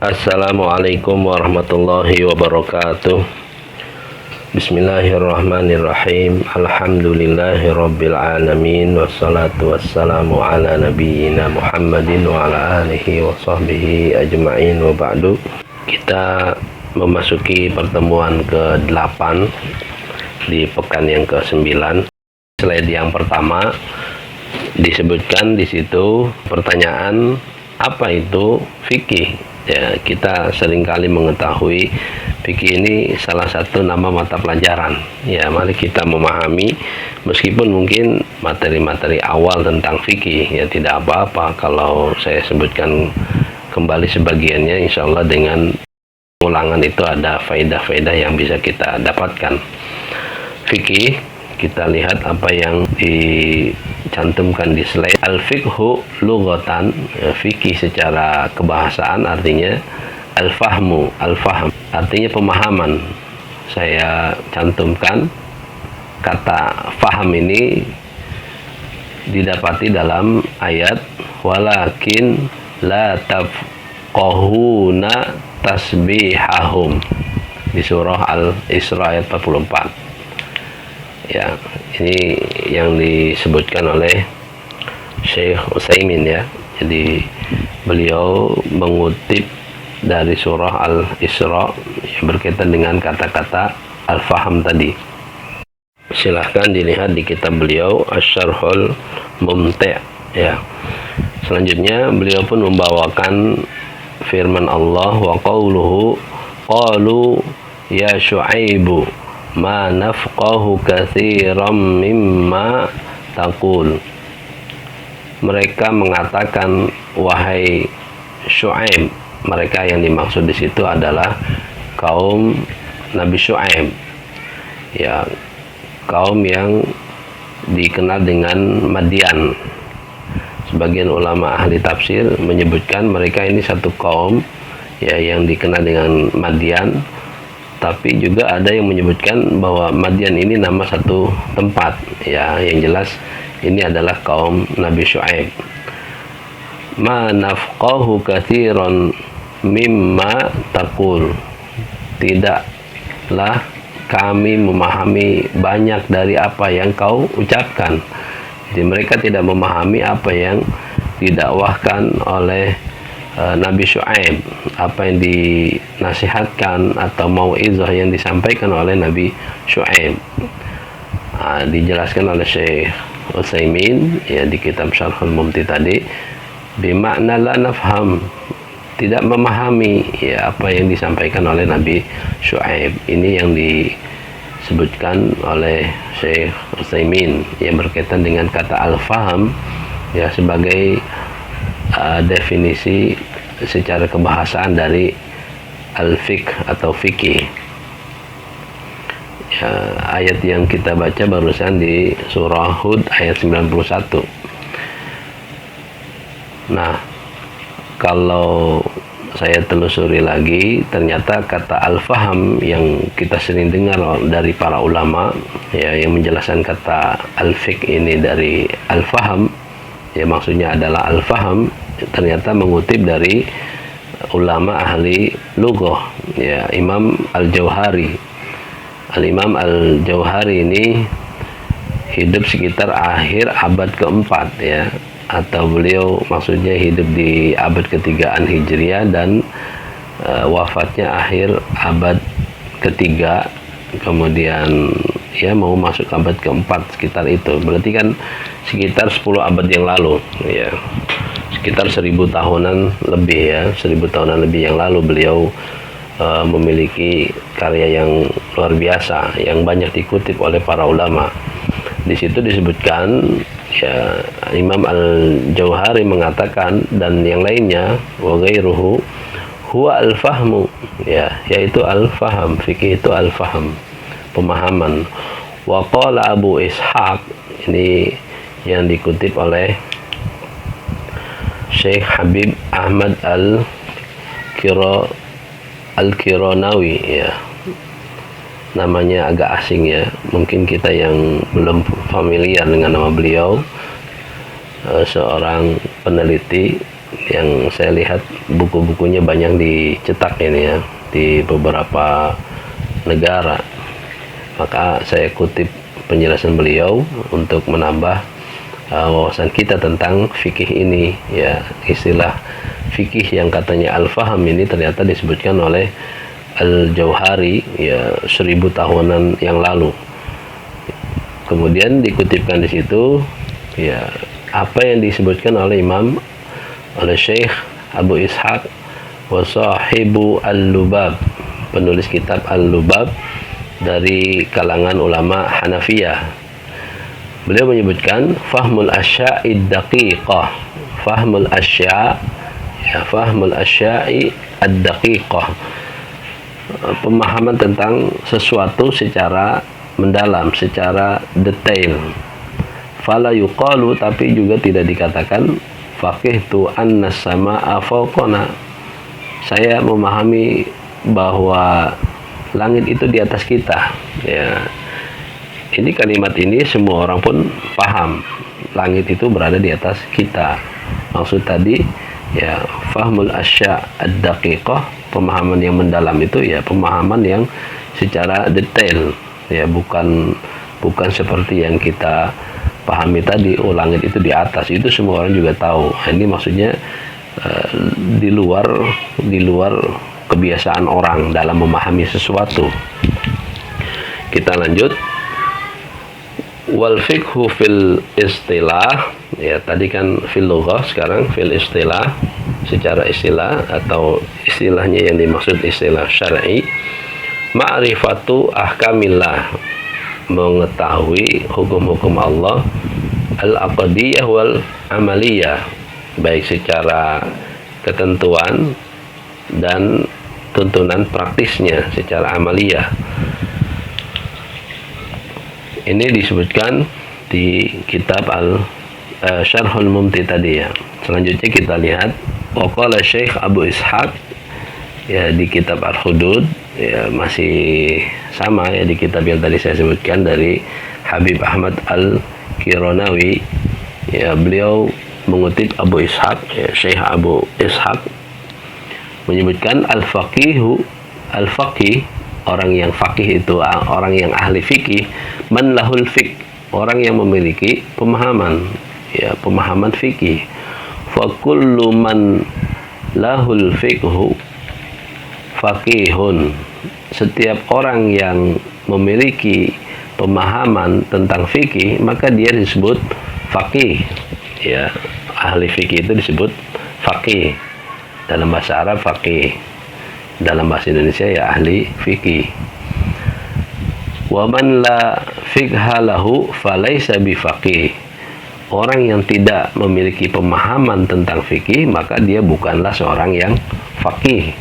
Assalamualaikum warahmatullahi wabarakatuh. Bismillahirrahmanirrahim. Alhamdulillahirabbil alamin, wassalatu wassalamu ala nabiyyina Muhammadin wa ala alihi wa sahbihi ajma'in, wa ba'du. Kita memasuki pertemuan ke-8 di pekan yang ke-9. Slide yang pertama disebutkan di situ pertanyaan, apa itu fikih? Ya, kita seringkali mengetahui fikih ini salah satu nama mata pelajaran. Ya, mari kita memahami, meskipun mungkin materi-materi awal tentang fikih ya tidak apa-apa kalau saya sebutkan kembali sebagiannya, insya Allah dengan ulangan itu ada faedah-faedah yang bisa kita dapatkan. Fikih, kita lihat apa yang dicantumkan di slide. Al-fiqhu lughatan, fikih secara kebahasaan artinya al-fahmu, al-fahm, artinya pemahaman. Saya cantumkan kata faham ini didapati dalam ayat walakin la tafqahuna tasbihahum di surah Al-Isra ayat 44. Ya, ini yang disebutkan oleh Syekh Utsaimin ya. Jadi beliau mengutip dari surah Al-Isra yang berkaitan dengan kata-kata al-faham tadi. Silahkan dilihat di kitab beliau Asy-Syarhul Mumti' ya. Selanjutnya beliau pun membawakan firman Allah wa qauluhu qalu ya Syu'aibu ma nafqahu katsiran mimma taqul. Mereka mengatakan, wahai Syu'aib, mereka yang dimaksud di situ adalah kaum Nabi Syu'aib. Ya, kaum yang dikenal dengan Madian. Sebagian ulama ahli tafsir menyebutkan mereka ini satu kaum ya yang dikenal dengan Madian. Tapi juga ada yang menyebutkan bahwa Madian ini nama satu tempat ya, yang jelas ini adalah kaum Nabi Syu'aib. Ma nafqahu katsiran mimma taqul, tidaklah kami memahami banyak dari apa yang kau ucapkan. Jadi mereka tidak memahami apa yang didakwahkan oleh Nabi Syu'aib, apa yang dinasihatkan atau mau'izah yang disampaikan oleh Nabi Syu'aib. Dijelaskan oleh Syekh Utsaimin ya di kitab Syarhul Mumti tadi, bimakna la nafham, tidak memahami ya apa yang disampaikan oleh Nabi Syu'aib. Ini yang disebutkan oleh Syekh Utsaimin yang berkaitan dengan kata al-faham ya sebagai definisi secara kebahasaan dari al-fiqh atau fikih. Ya, ayat yang kita baca barusan di surah Hud ayat 91. Nah, kalau saya telusuri lagi, ternyata kata al-faham yang kita sering dengar dari para ulama ya yang menjelaskan kata al-fiqh ini dari al-faham ya, maksudnya adalah al-faham, ternyata mengutip dari ulama ahli lughah ya, Imam Al-Jauhari. Al-Imam Al-Jauhari ini hidup sekitar akhir abad keempat ya, atau beliau maksudnya hidup di abad ketigaan Hijriah dan wafatnya akhir abad ketiga, kemudian ya mau masuk abad keempat sekitar itu. Berarti kan sekitar 10 abad yang lalu ya, sekitar 1000 tahunan lebih ya, 1000 tahunan lebih yang lalu beliau memiliki karya yang luar biasa yang banyak dikutip oleh para ulama. Di situ disebutkan ya, Imam Al-Jauhari mengatakan dan yang lainnya wa ghairuhu huwa al-fahmu ya, yaitu al-faham, fikih itu al-faham, pemahaman. Wa qala Abu Ishaq, ini yang dikutip oleh Syekh Habib Ahmad Al-Kiranawi ya, namanya agak asing ya, mungkin kita yang belum familiar dengan nama beliau. Seorang peneliti yang saya lihat buku-bukunya banyak dicetak ini ya di beberapa negara. Maka saya kutip penjelasan beliau untuk menambah wawasan kita tentang fikih ini ya. Istilah fikih yang katanya al-faham ini ternyata disebutkan oleh Al-Jauhari ya 1000 tahunan yang lalu. Kemudian dikutipkan di situ ya apa yang disebutkan oleh Syekh Abu Ishaq wa sahibu Al-Lubab, penulis kitab Al-Lubab dari kalangan ulama Hanafiyah. Beliau menyebutkan fahmul asya'id daqiqah, fahmul asya'i ad-daqiqah, pemahaman tentang sesuatu secara mendalam, secara detail. Fala yuqalu, tapi juga tidak dikatakan faqihtu anna sama'a fawqana, saya memahami bahwa langit itu di atas kita ya. Ini kalimat ini semua orang pun paham, langit itu berada di atas kita. Maksud tadi ya fahmul asya' ad-daqiqah, pemahaman yang mendalam itu ya pemahaman yang secara detail ya, bukan seperti yang kita pahami tadi, oh langit itu di atas, itu semua orang juga tahu. Ini maksudnya di luar kebiasaan orang dalam memahami sesuatu. Kita lanjut. Wal fiqhu fil istilah ya, tadi kan fil lughah, sekarang fil istilah, secara istilah atau istilahnya yang dimaksud istilah syar'i, ma'rifatu ahkamillah, mengetahui hukum-hukum Allah, al-aqdiyah wal amaliyah, baik secara ketentuan dan tuntunan praktisnya secara amaliyah. Ini disebutkan di kitab Syarhul Mumti tadi ya. Selanjutnya kita lihat waqala Syekh Abu Ishaq ya di kitab Al-Hudud ya, masih sama ya di kitab yang tadi saya sebutkan dari Habib Ahmad Al-Qironawi ya. Beliau mengutip Abu Ishaq ya, Syekh Abu Ishaq menyebutkan al-faqih, orang yang faqih itu orang yang ahli fikih, man lahul fiqh, orang yang memiliki pemahaman ya, pemahaman fikih. Fa kullu man lahul fiqhu faqihun, setiap orang yang memiliki pemahaman tentang fikih maka dia disebut faqih ya. Ahli fikih itu disebut faqih, dalam bahasa Arab faqih, dalam bahasa Indonesia ya ahli fikih. Wa man la fiqha lahu falaysa bifaqih, orang yang tidak memiliki pemahaman tentang fikih maka dia bukanlah seorang yang faqih.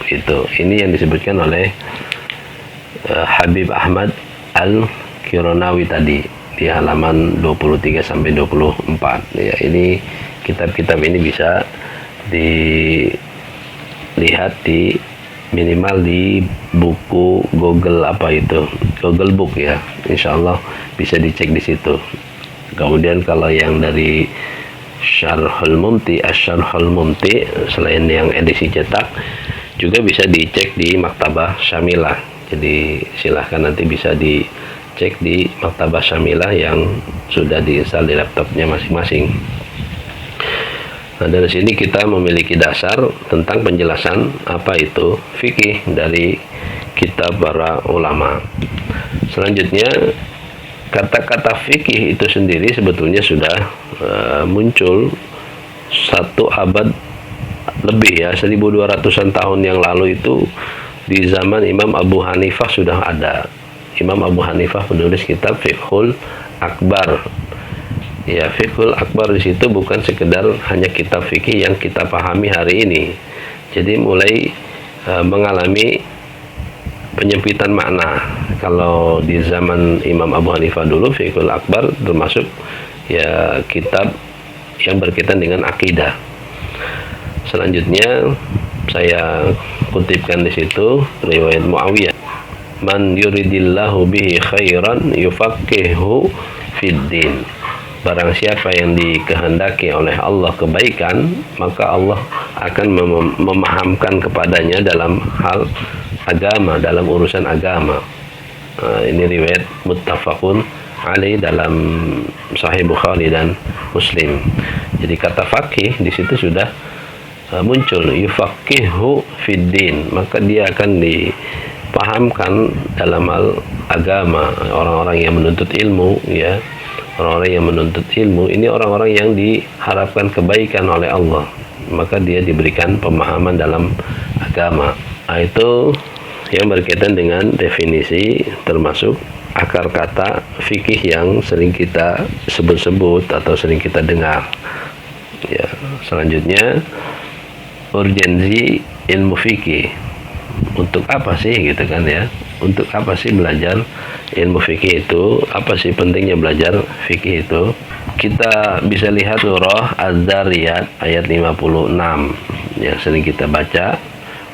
Itu ini yang disebutkan oleh Habib Ahmad Al-Qironawi tadi di halaman 23 sampai 24 ya. Ini kitab-kitab ini bisa dilihat di minimal di buku Google, apa itu, Google Book ya, insya Allah bisa dicek di situ. Kemudian kalau yang dari Syarhul Mumti, Asy-Syarhul Mumti, selain yang edisi cetak juga bisa dicek di Maktabah Syamilah. Jadi silahkan nanti bisa dicek di Maktabah Syamilah yang sudah diinstal di laptopnya masing-masing. Nah, dari sini kita memiliki dasar tentang penjelasan apa itu fikih dari kitab para ulama. Selanjutnya, kata-kata fikih itu sendiri sebetulnya sudah muncul 1 abad lebih ya, 1200-an tahun yang lalu. Itu di zaman Imam Abu Hanifah sudah ada. Imam Abu Hanifah menulis kitab Fiqhul Akbar. Ya, Fiqhul Akbar di situ bukan sekedar hanya kitab fikih yang kita pahami hari ini. Jadi mulai mengalami penyempitan makna. Kalau di zaman Imam Abu Hanifah dulu, Fiqhul Akbar termasuk ya kitab yang berkaitan dengan akidah. Selanjutnya saya kutipkan di situ riwayat Muawiyah, man yuridillahu bihi khairan yufaqihu fid din. barang siapa yang dikehendaki oleh Allah kebaikan, maka Allah akan memahamkan kepadanya dalam hal agama, dalam urusan agama. Ini riwayat muttafaqun alaih dalam Sahih Bukhari dan Muslim. Jadi kata faqih di situ sudah muncul, yufaqihu fiddin, maka dia akan dipahamkan dalam hal agama. Orang-orang yang menuntut ilmu, ya, orang-orang yang menuntut ilmu ini orang-orang yang diharapkan kebaikan oleh Allah, maka dia diberikan pemahaman dalam agama. Itu yang berkaitan dengan definisi, termasuk akar kata fikih yang sering kita sebut-sebut atau sering kita dengar. Ya, selanjutnya urgensi ilmu fikih. Untuk apa sih gitu kan ya? Untuk apa sih belajar ilmu fikih itu? Apa sih pentingnya belajar fikih itu? Kita bisa lihat surah Az-Zariyat ayat 56 yang sering kita baca,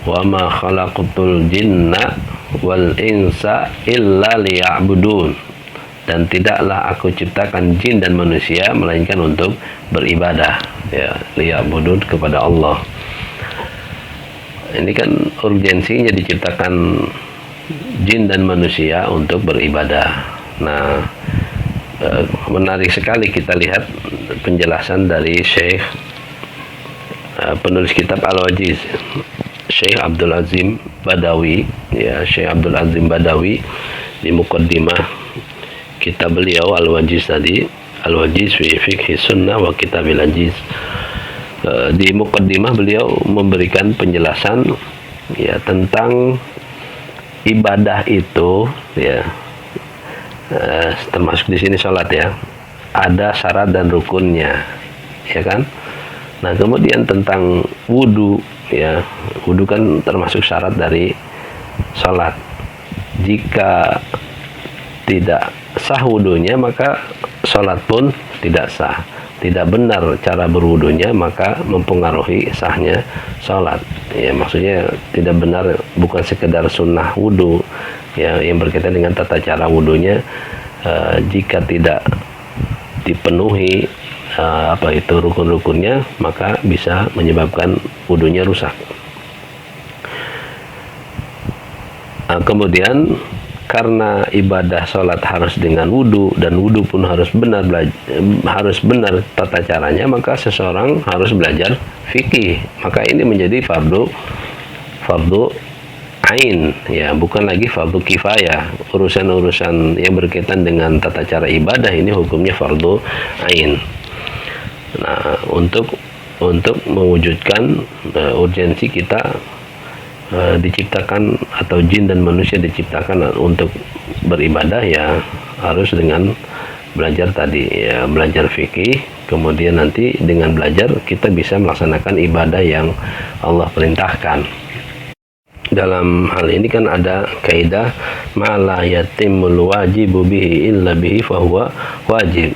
wa ma khalaqtul jinna wal insa illa liya'budun, dan tidaklah aku ciptakan jin dan manusia melainkan untuk beribadah, ya, liya'budun, kepada Allah. Ini kan urgensinya diciptakan jin dan manusia untuk beribadah. Nah, menarik sekali kita lihat penjelasan dari Syekh penulis kitab Al-Wajiz, Syekh Abdul Azim Badawi, ya, Syekh Abdul Azim Badawi, di muqaddimah kitab beliau Al-Wajiz tadi, Al-Wajiz fi Fiqh Sunnah wa Kitabil Ajiz. Di muqaddimah beliau memberikan penjelasan, ya, tentang ibadah itu, ya, termasuk di sini sholat, ya, ada syarat dan rukunnya, ya kan. Nah, kemudian tentang wudu, ya, wudu kan termasuk syarat dari sholat. Jika tidak sah wudunya, maka sholat pun tidak sah. Tidak benar cara berwudunya, maka mempengaruhi sahnya sholat. Ya, maksudnya tidak benar, bukan sekedar sunnah wudu, ya, yang berkaitan dengan tata cara wudunya. Jika tidak dipenuhi rukun-rukunnya, maka bisa menyebabkan wudunya rusak. Kemudian karena ibadah sholat harus dengan wudu, dan wudu pun harus benar tata caranya, maka seseorang harus belajar fikih. Maka ini menjadi fardu ain, ya, bukan lagi fardu kifayah. Urusan-urusan yang berkaitan dengan tata cara ibadah ini hukumnya fardu ain. Nah, untuk mewujudkan urgensi kita diciptakan, atau jin dan manusia diciptakan untuk beribadah, ya, harus dengan belajar tadi, ya, belajar fikih. Kemudian nanti dengan belajar kita bisa melaksanakan ibadah yang Allah perintahkan. Dalam hal ini kan ada kaidah ma la yatimul wajibu bihi illa bihi fahuwa wajib.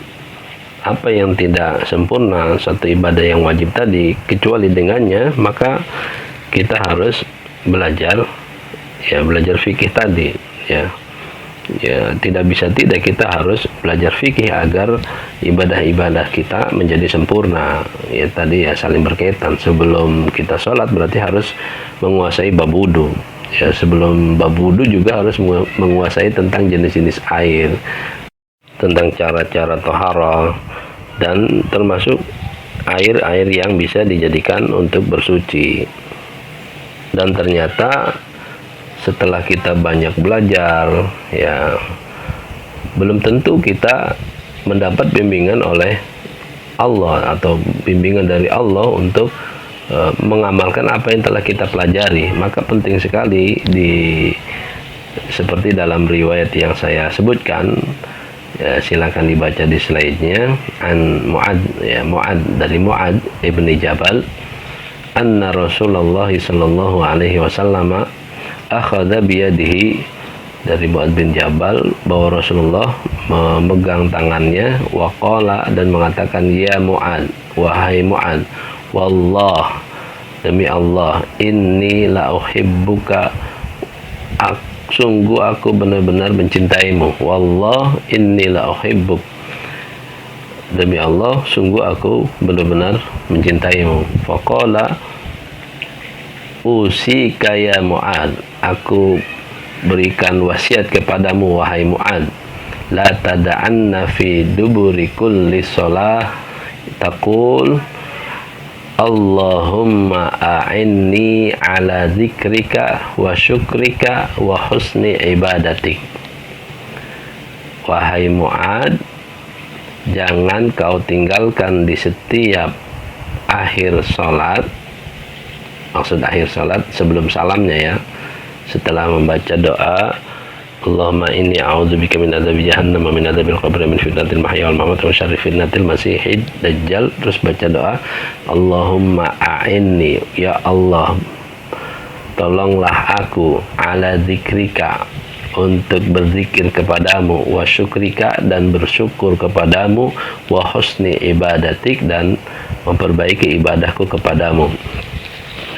Apa yang tidak sempurna, satu ibadah yang wajib tadi, kecuali dengannya, maka kita harus belajar, ya, belajar fikih tadi, ya. Ya, tidak bisa tidak, kita harus belajar fikih agar ibadah-ibadah kita menjadi sempurna. Ya, tadi, ya, saling berkaitan. Sebelum kita sholat berarti harus menguasai bab wudu. Ya, sebelum bab wudu juga harus menguasai tentang jenis-jenis air, tentang cara-cara toharah, dan termasuk air-air yang bisa dijadikan untuk bersuci. Dan ternyata setelah kita banyak belajar, ya, belum tentu kita mendapat bimbingan oleh Allah atau bimbingan dari Allah untuk mengamalkan apa yang telah kita pelajari. Maka penting sekali, seperti dalam riwayat yang saya sebutkan, ya, silakan dibaca di slide-nya, dari Mu'ad ibni Jabal, anna Rasulullah sallallahu alaihi wasallam akhadha biyadihi, dari Mu'ad bin Jabal, bahwa Rasulullah memegang tangannya, waqala, dan mengatakan, ya Mu'ad, wahai Mu'ad, wallah, demi Allah, inni la uhibbuka, sungguh aku benar-benar mencintaimu, wallah inni la uhibbuk, demi Allah sungguh aku benar-benar mencintaimu. Faqala usika ya Mu'ad, aku berikan wasiat kepadamu wahai Mu'ad, la tada'anna fi duburi kulli shalah taqul Allahumma a'inni ala zikrika wa syukrika wa husni ibadatik. Wahai Mu'ad, jangan kau tinggalkan di setiap akhir salat, maksud akhir salat sebelum salamnya ya, setelah membaca doa Allahumma inni a'udzubika min adzabi jahannam wa min adzabil qabri min fitnatil mahya wal mamat wa syarri fitnatil masiihid dajjal. Terus baca doa Allahumma a'inni, ya Allah tolonglah aku, ala zikrika, untuk berzikir kepadamu, wa syukrika, dan bersyukur kepadamu, wa husni ibadatik, dan memperbaiki ibadahku kepadamu.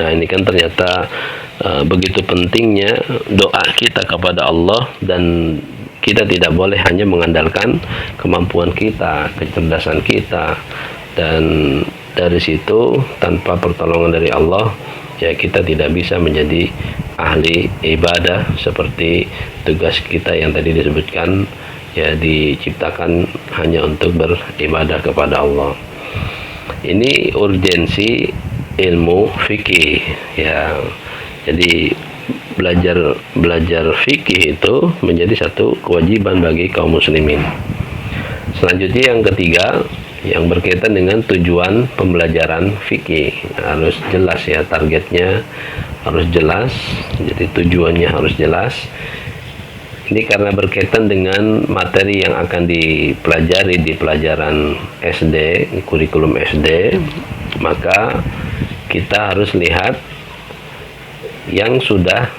Nah, ini kan ternyata begitu pentingnya doa kita kepada Allah, dan kita tidak boleh hanya mengandalkan kemampuan kita, kecerdasan kita, dan dari situ tanpa pertolongan dari Allah ya kita tidak bisa menjadi ahli ibadah seperti tugas kita yang tadi disebutkan, ya diciptakan hanya untuk beribadah kepada Allah. Ini urgensi ilmu fikih ya. Jadi belajar fikih itu menjadi satu kewajiban bagi kaum muslimin. Selanjutnya yang ketiga, yang berkaitan dengan tujuan pembelajaran fikih, harus jelas ya, targetnya harus jelas, jadi tujuannya harus jelas. Ini karena berkaitan dengan materi yang akan dipelajari di pelajaran SD, kurikulum SD, maka kita harus lihat yang sudah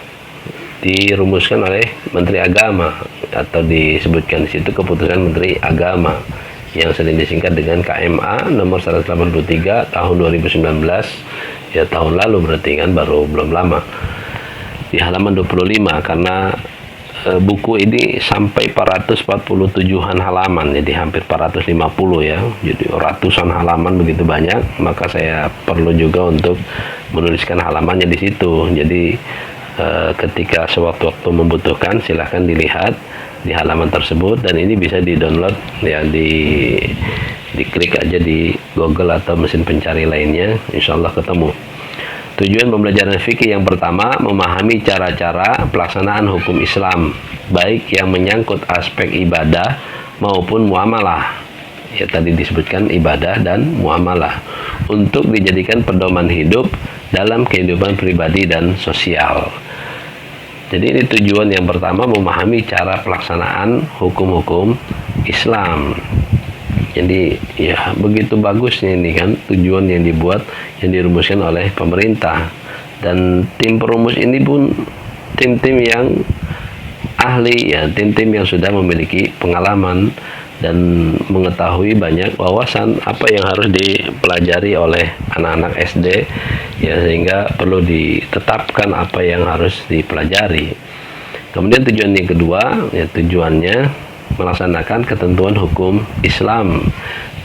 dirumuskan oleh Menteri Agama, atau disebutkan di situ keputusan Menteri Agama yang sering disingkat dengan KMA nomor 183 tahun 2019, ya tahun lalu berarti kan, belum lama, di halaman 25, karena buku ini sampai 447-an halaman, jadi hampir 450 ya, jadi ratusan halaman, begitu banyak, maka saya perlu juga untuk menuliskan halamannya di situ. Jadi ketika sewaktu-waktu membutuhkan, silahkan dilihat di halaman tersebut, dan ini bisa di-download ya, diklik aja di Google atau mesin pencari lainnya, insya Allah ketemu. Tujuan pembelajaran fikih yang pertama, memahami cara-cara pelaksanaan hukum Islam, baik yang menyangkut aspek ibadah maupun muamalah. Ya tadi disebutkan ibadah dan muamalah, untuk dijadikan pedoman hidup dalam kehidupan pribadi dan sosial. Jadi ini tujuan yang pertama, memahami cara pelaksanaan hukum-hukum Islam. Jadi ya begitu bagusnya ini kan tujuan yang dibuat, yang dirumuskan oleh pemerintah, dan tim perumus ini pun tim-tim yang ahli ya, tim-tim yang sudah memiliki pengalaman dan mengetahui banyak wawasan apa yang harus dipelajari oleh anak-anak SD ya, sehingga perlu ditetapkan apa yang harus dipelajari. Kemudian tujuan yang kedua ya, tujuannya melaksanakan ketentuan hukum Islam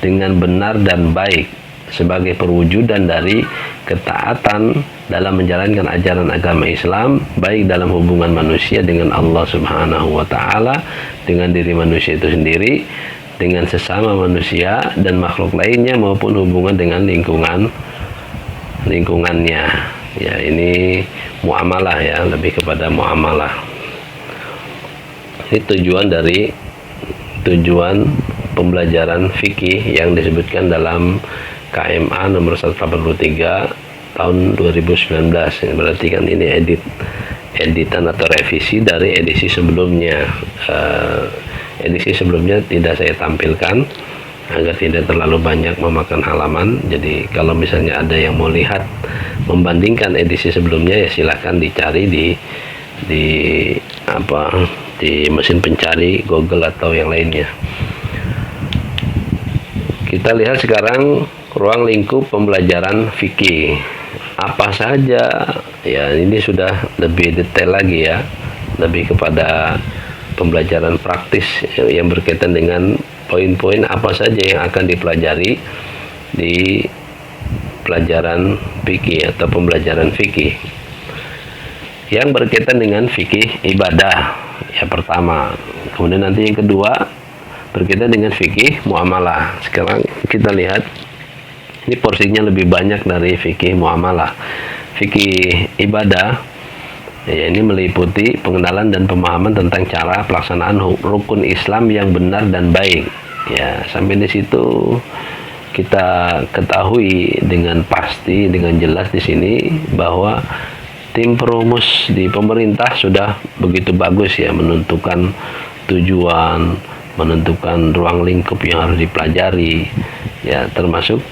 dengan benar dan baik sebagai perwujudan dari ketaatan dalam menjalankan ajaran agama Islam, baik dalam hubungan manusia dengan Allah Subhanahu wa Ta'ala, dengan diri manusia itu sendiri, dengan sesama manusia dan makhluk lainnya, maupun hubungan dengan lingkungannya. Ya, ini muamalah ya, lebih kepada muamalah. Ini tujuan pembelajaran fikih yang disebutkan dalam KMA nomor 183 tahun 2019. Berarti kan ini editan atau revisi dari edisi sebelumnya. Edisi sebelumnya tidak saya tampilkan agar tidak terlalu banyak memakan halaman. Jadi kalau misalnya ada yang mau lihat, membandingkan edisi sebelumnya, ya silahkan dicari di mesin pencari Google atau yang lainnya. Kita lihat sekarang ruang lingkup pembelajaran fikih. Apa saja? Ya, ini sudah lebih detail lagi ya, lebih kepada pembelajaran praktis yang berkaitan dengan poin-poin apa saja yang akan dipelajari di pelajaran fikih atau pembelajaran fikih yang berkaitan dengan fikih ibadah yang pertama. Kemudian nanti yang kedua berkaitan dengan fikih muamalah. Sekarang kita lihat ini porsinya lebih banyak dari fikih muamalah. Fikih ibadah ya ini meliputi pengenalan dan pemahaman tentang cara pelaksanaan rukun Islam yang benar dan baik. Ya, sampai di situ kita ketahui dengan pasti, dengan jelas di sini bahwa tim perumus di pemerintah sudah begitu bagus ya menentukan tujuan, menentukan ruang lingkup yang harus dipelajari, ya termasuk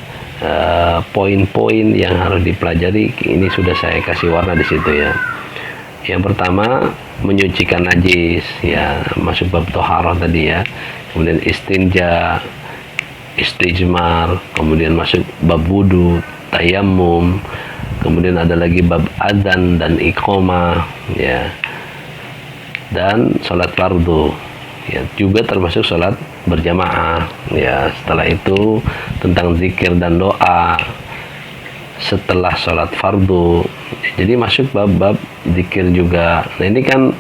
poin-poin yang harus dipelajari. Ini sudah saya kasih warna di situ ya. Yang pertama menyucikan najis, ya masuk bab toharoh tadi ya. Kemudian istinja, istijmar, kemudian masuk bab wudu, tayamum, kemudian ada lagi bab adzan dan iqamah ya, dan sholat fardu ya, juga termasuk sholat berjamaah ya. Setelah itu tentang zikir dan doa setelah sholat fardu, jadi masuk bab-bab zikir juga. Nah ini kan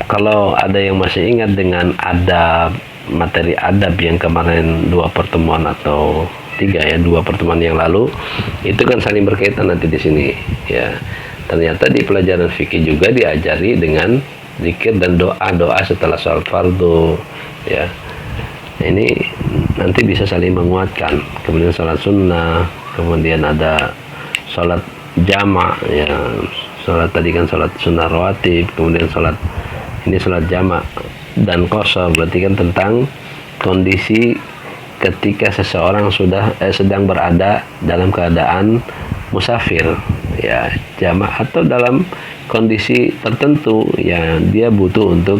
kalau ada yang masih ingat dengan adab, materi adab yang kemarin 2 pertemuan atau 3 ya, 2 pertemuan yang lalu, itu kan saling berkaitan nanti di sini ya. Ternyata di pelajaran fikih juga diajari dengan zikir dan doa setelah sholat fardu ya. Ini nanti bisa saling menguatkan. Kemudian sholat sunnah, kemudian ada sholat jamak ya, sholat tadi kan sholat sunnah rawatib, kemudian sholat ini sholat jamak dan qashar, berarti kan tentang kondisi ketika seseorang sudah sedang berada dalam keadaan musafir ya, jamak, atau dalam kondisi tertentu yang dia butuh untuk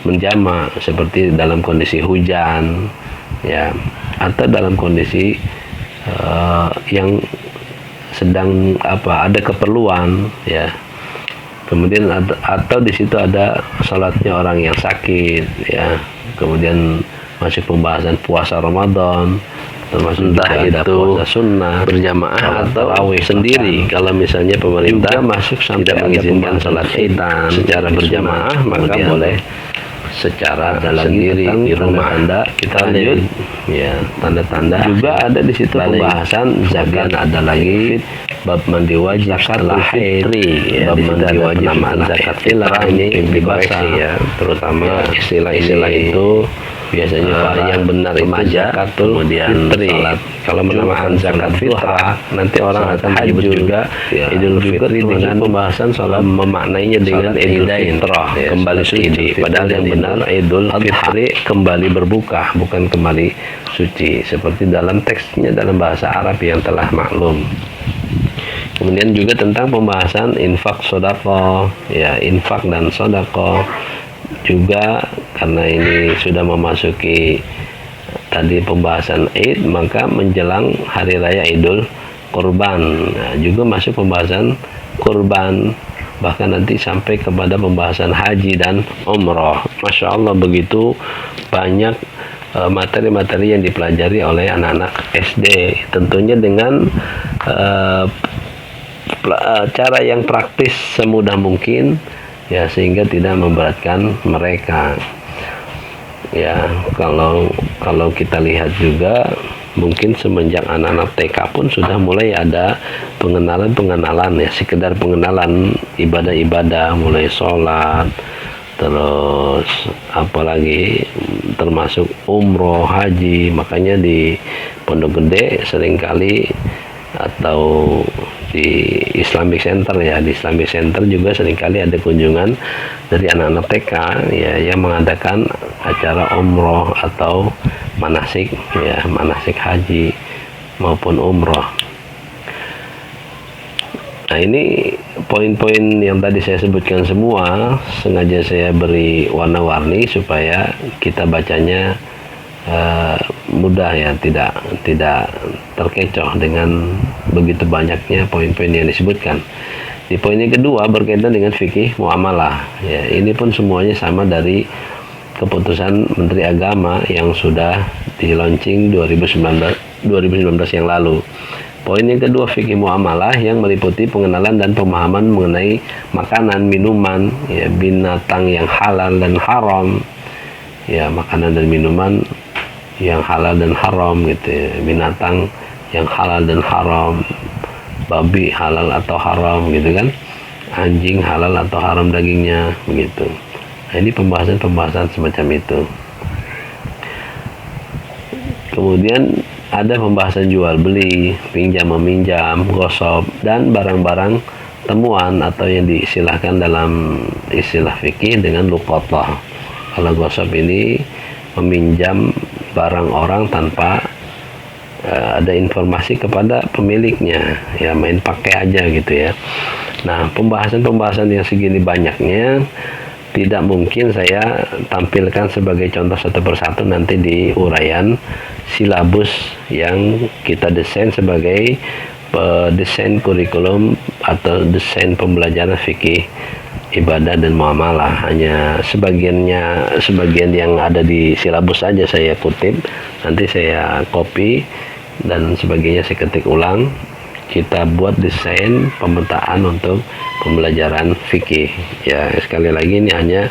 menjamak, seperti dalam kondisi hujan ya, atau dalam kondisi yang sedang ada keperluan ya. Kemudian atau di situ ada salatnya orang yang sakit ya. Kemudian masih pembahasan puasa Ramadan, termasuk entah itu puasa sunnah berjamaah atau sendiri. Kalau misalnya pemerintah juga masuk tidak mengizinkan salat Id secara berjamaah, maka boleh secara sendiri di rumah Anda. Kita lanjut ya, tanda-tanda juga ada di situ pembahasan zakat. Ada lagi bab mandi wajib setelah haid, bab mandi wajib setelah zakat fitrah. Ini dikoreksi ya, terutama istilah-istilah itu biasanya yang benar itu zakatul fitri. Kalau menamakan zakat fitrah, nanti orang akan menyebut juga Idul Fitri dengan pembahasan soal memaknainya dengan Idul Fitrah, kembali suci. Padahal yang benar Idul Fitri kembali berbuka, bukan kembali suci, seperti dalam teksnya dalam bahasa Arab yang telah maklum. Kemudian juga tentang pembahasan infak sodako ya, infak dan sodako juga, karena ini sudah memasuki tadi pembahasan Id, maka menjelang hari raya Idul Kurban, nah, juga masuk pembahasan kurban, bahkan nanti sampai kepada pembahasan haji dan umroh. Masya Allah, begitu banyak materi-materi yang dipelajari oleh anak-anak SD, tentunya dengan cara yang praktis semudah mungkin ya, sehingga tidak memberatkan mereka ya. Kalau kita lihat juga mungkin semenjak anak-anak TK pun sudah mulai ada pengenalan ya, sekedar pengenalan ibadah-ibadah, mulai sholat, terus apalagi termasuk umroh, haji. Makanya di Pondok Gede seringkali, atau di Islamic Center ya, di Islamic Center juga seringkali ada kunjungan dari anak-anak TK ya, yang mengadakan acara umroh atau manasik ya, manasik haji maupun umroh. Nah ini poin-poin yang tadi saya sebutkan semua sengaja saya beri warna-warni supaya kita bacanya mudah ya, tidak terkecoh dengan begitu banyaknya poin-poin yang disebutkan. Di poin yang kedua berkaitan dengan fikih muamalah ya, ini pun semuanya sama dari keputusan Menteri Agama yang sudah di launching 2019 yang lalu. Poin yang kedua, fikih muamalah yang meliputi pengenalan dan pemahaman mengenai makanan, minuman, ya, binatang yang halal dan haram, ya, makanan dan minuman yang halal dan haram gitu ya, binatang yang halal dan haram, babi halal atau haram gitu kan, anjing halal atau haram dagingnya begitu. Nah, ini pembahasan semacam itu. Kemudian ada pembahasan jual beli, pinjam meminjam, gosop, dan barang-barang temuan atau yang diistilahkan dalam istilah fikih dengan luqatah. Kalau gosop ini meminjam barang orang tanpa ada informasi kepada pemiliknya, ya main pakai aja gitu ya. Nah, pembahasan yang segini banyaknya tidak mungkin saya tampilkan sebagai contoh satu persatu nanti di uraian silabus yang kita desain sebagai desain kurikulum atau desain pembelajaran fikih ibadah dan muamalah. Hanya sebagian yang ada di silabus saja saya kutip, nanti saya copy dan sebagainya saya ketik ulang. Kita buat desain pemetaan untuk pembelajaran fikih. Ya, sekali lagi ini hanya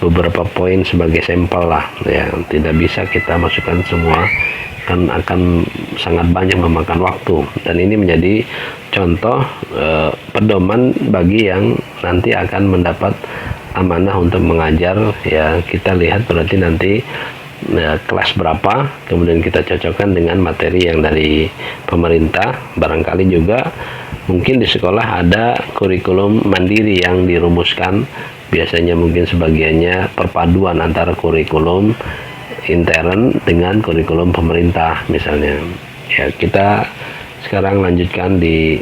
beberapa poin sebagai sampel lah, ya tidak bisa kita masukkan semua, kan akan sangat banyak memakan waktu, dan ini menjadi contoh pedoman bagi yang nanti akan mendapat amanah untuk mengajar. Ya, kita lihat berarti nanti kelas berapa, kemudian kita cocokkan dengan materi yang dari pemerintah. Barangkali juga mungkin di sekolah ada kurikulum mandiri yang dirumuskan, biasanya mungkin sebagiannya perpaduan antara kurikulum intern dengan kurikulum pemerintah misalnya. Ya, kita sekarang lanjutkan di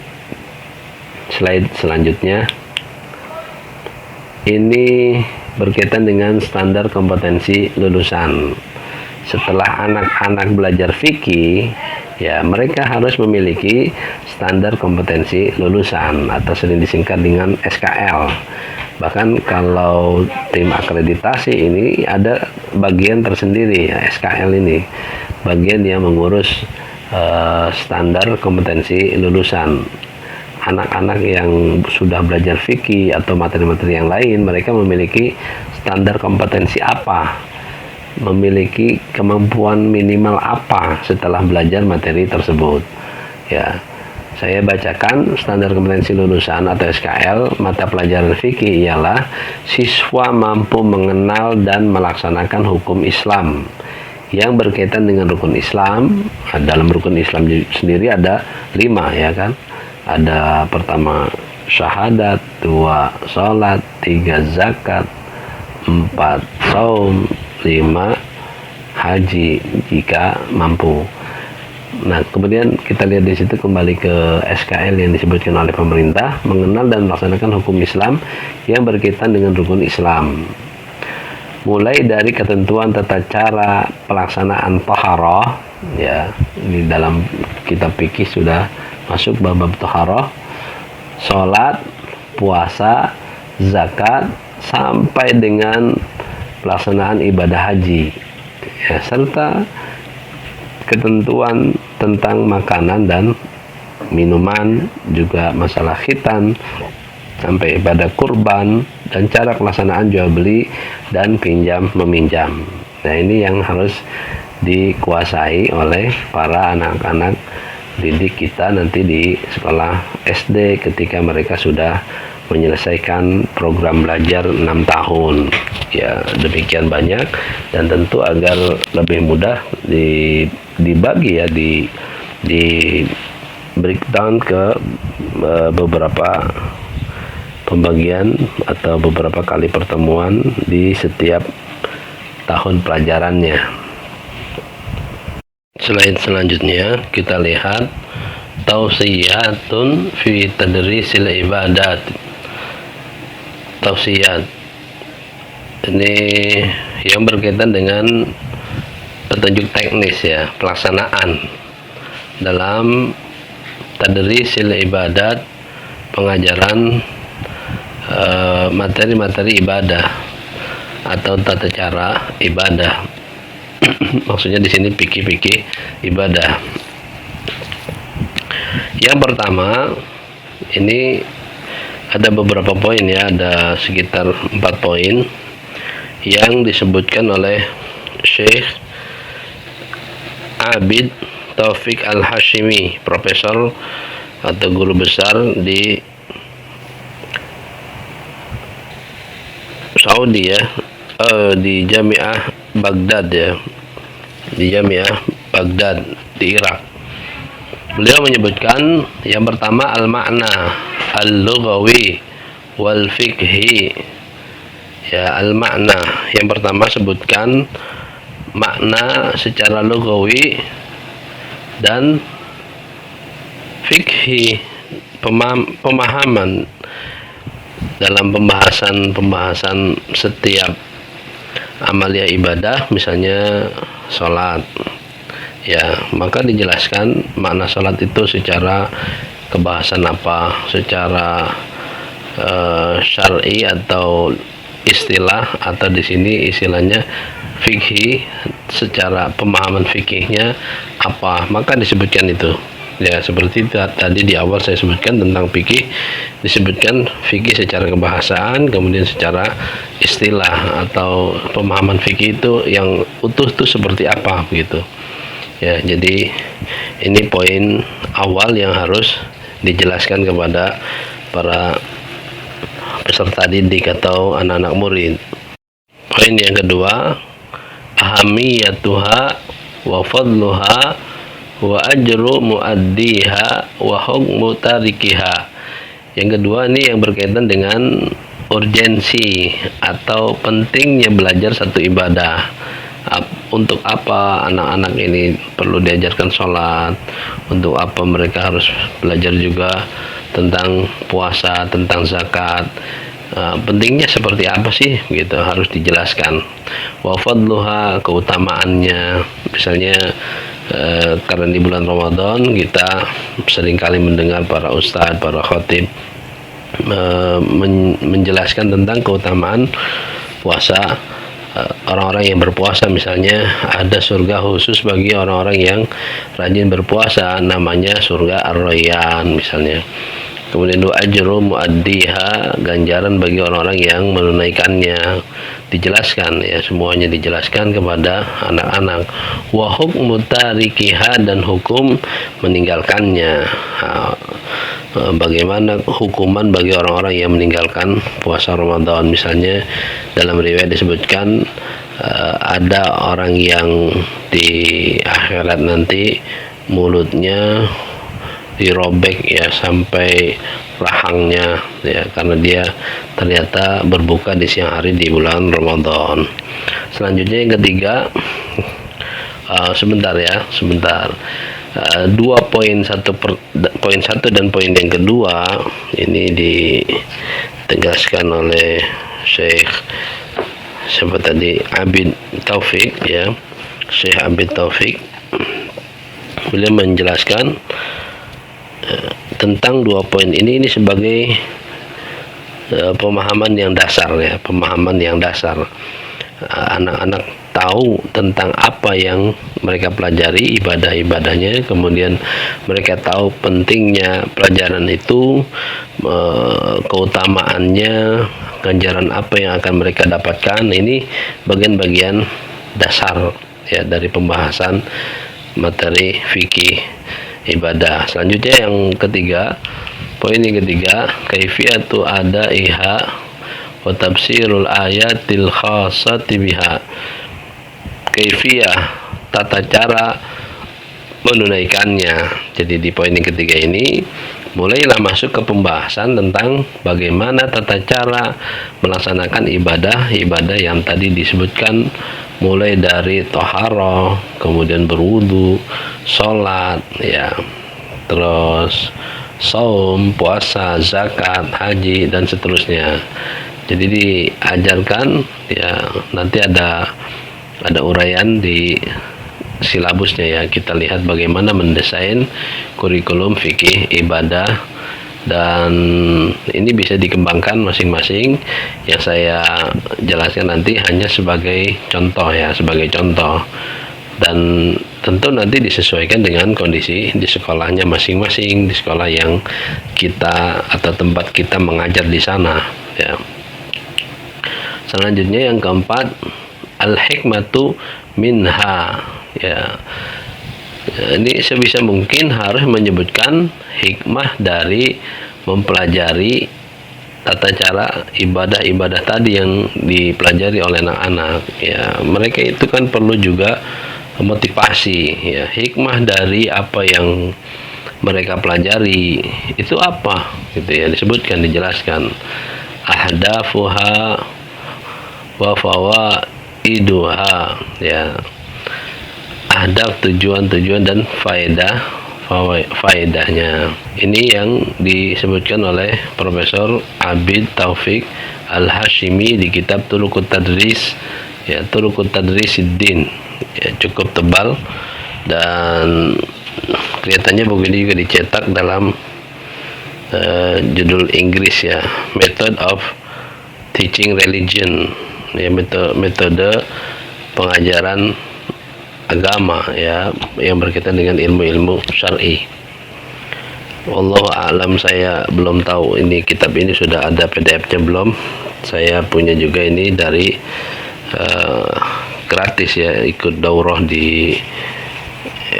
slide selanjutnya. Ini berkaitan dengan standar kompetensi lulusan. Setelah anak-anak belajar fikih, ya mereka harus memiliki standar kompetensi lulusan atau sering disingkat dengan SKL. Bahkan kalau tim akreditasi ini ada bagian tersendiri, ya, SKL ini bagian yang mengurus standar kompetensi lulusan. Anak-anak yang sudah belajar fikih atau materi-materi yang lain, mereka memiliki standar kompetensi apa, memiliki kemampuan minimal apa setelah belajar materi tersebut. Ya, saya bacakan standar kompetensi lulusan atau SKL mata pelajaran fikih ialah siswa mampu mengenal dan melaksanakan hukum Islam yang berkaitan dengan rukun Islam. Dalam rukun Islam sendiri ada 5, ya kan. Ada pertama syahadat, 2 sholat, 3 zakat, 4 saum, 5 haji jika mampu. Nah, kemudian kita lihat di situ kembali ke SKL yang disebutkan oleh pemerintah, mengenal dan melaksanakan hukum Islam yang berkaitan dengan rukun Islam. Mulai dari ketentuan tata cara pelaksanaan taharah, ya, di dalam kitab fikih sudah masuk bab taharah, sholat, puasa, zakat, sampai dengan pelaksanaan ibadah haji, ya, serta ketentuan tentang makanan dan minuman, juga masalah khitan, sampai ibadah kurban, dan cara pelaksanaan jual beli dan pinjam meminjam. Nah, ini yang harus dikuasai oleh para anak-anak didik kita nanti di sekolah SD ketika mereka sudah menyelesaikan program belajar 6 tahun. Ya, demikian banyak, dan tentu agar lebih mudah dibagi, ya, di breakdown ke beberapa pembagian atau beberapa kali pertemuan di setiap tahun pelajarannya. Slide selanjutnya kita lihat tausihatun fi tadrisil ibadat. Tausihat ini yang berkaitan dengan petunjuk teknis, ya, pelaksanaan dalam tadrisil ibadat, pengajaran materi-materi ibadah atau tata cara ibadah. Maksudnya di sini fikih-fikih ibadah. Yang pertama, ini ada beberapa poin ya, ada sekitar 4 poin yang disebutkan oleh Syekh Abid Taufik Al-Hashimi, profesor atau guru besar di Saudi ya, di Jamiah Baghdad ya, di Jamiah Baghdad di Irak. Beliau menyebutkan yang pertama al-makna al-lughawi wal fikhi. Ya, al-makna yang pertama sebutkan makna secara lughawi dan fikhi, pemahaman dalam pembahasan setiap amalia ibadah, misalnya sholat ya, maka dijelaskan makna sholat itu secara kebahasan apa, secara syar'i atau istilah, atau di sini istilahnya fikih, secara pemahaman fikihnya apa, maka disebutkan itu ya. Seperti tadi di awal saya sebutkan tentang fikih, disebutkan fikih secara kebahasaan, kemudian secara istilah atau pemahaman fikih itu yang utuh itu seperti apa begitu ya. Jadi ini poin awal yang harus dijelaskan kepada para peserta didik atau anak-anak murid. Poin yang kedua, ahamiyatuha wa fadluha wa ajru muaddiha wa hukmu tarikiha. Yang kedua ini yang berkaitan dengan urgensi atau pentingnya belajar satu ibadah. Untuk apa anak-anak ini perlu diajarkan sholat, untuk apa mereka harus belajar juga tentang puasa, tentang zakat, pentingnya seperti apa sih gitu, harus dijelaskan. Wa fadluha, keutamaannya, misalnya karena di bulan Ramadan kita seringkali mendengar para ustadz, para khatib menjelaskan tentang keutamaan puasa. Orang-orang yang berpuasa, misalnya ada surga khusus bagi orang-orang yang rajin berpuasa, namanya surga Ar-Rayyan misalnya. Kemudian ajru muaddiha, ganjaran bagi orang-orang yang menunaikannya, dijelaskan ya, semuanya dijelaskan kepada anak-anak. Wa hukmu tarikiha, dan hukum meninggalkannya. Bagaimana hukuman bagi orang-orang yang meninggalkan puasa Ramadan, misalnya dalam riwayat disebutkan ada orang yang di akhirat nanti mulutnya dirobek ya sampai rahangnya ya, karena dia ternyata berbuka di siang hari di bulan Ramadan. Selanjutnya yang ketiga, sebentar ya, dua poin, poin satu dan poin yang kedua ini ditegaskan oleh Syekh siapa tadi, Abid Taufik ya, Syekh Abid Taufik. Beliau menjelaskan tentang dua poin ini sebagai pemahaman yang dasar ya, pemahaman yang dasar. Anak-anak tahu tentang apa yang mereka pelajari, ibadah-ibadahnya, kemudian mereka tahu pentingnya pelajaran itu, keutamaannya, ganjaran apa yang akan mereka dapatkan. Ini bagian-bagian dasar ya dari pembahasan materi fikih ibadah. Selanjutnya yang ketiga, poin yang ketiga, kaifiyatu adaiha wa tafsirul ayatil khassati biha. Kaifiyah, tata cara menunaikannya. Jadi di poin yang ketiga ini mulailah masuk ke pembahasan tentang bagaimana tata cara melaksanakan ibadah yang tadi disebutkan, mulai dari toharoh, kemudian berwudu, sholat ya, terus saum, puasa, zakat, haji, dan seterusnya. Jadi diajarkan ya, nanti ada uraian di silabusnya ya. Kita lihat bagaimana mendesain kurikulum fikih ibadah dan ini bisa dikembangkan masing-masing. Yang saya jelaskan nanti hanya sebagai contoh ya, sebagai contoh, dan tentu nanti disesuaikan dengan kondisi di sekolahnya masing-masing, di sekolah yang kita atau tempat kita mengajar di sana ya. Selanjutnya yang keempat, al-hikmatu minha ya. Ini sebisa mungkin harus menyebutkan hikmah dari mempelajari tata cara ibadah-ibadah tadi yang dipelajari oleh anak-anak ya. Mereka itu kan perlu juga motivasi ya. Hikmah dari apa yang mereka pelajari itu apa gitu ya, disebutkan, dijelaskan. Ahdafuha wa fawaiduha ya. Ahdaf, tujuan-tujuan, dan faedahnya. Ini yang disebutkan oleh Profesor Abid Taufik Al-Hashimi di kitab Turuqut Tadris ya, Turuqut Tadrisiddin ya, cukup tebal, dan kelihatannya buku ini juga dicetak dalam judul Inggris ya, Method of Teaching Religion ya, metode pengajaran agama ya, yang berkaitan dengan ilmu-ilmu syar'i. Wallahu a'lam, saya belum tahu ini kitab ini sudah ada PDF-nya belum. Saya punya juga ini dari gratis ya, ikut daurah di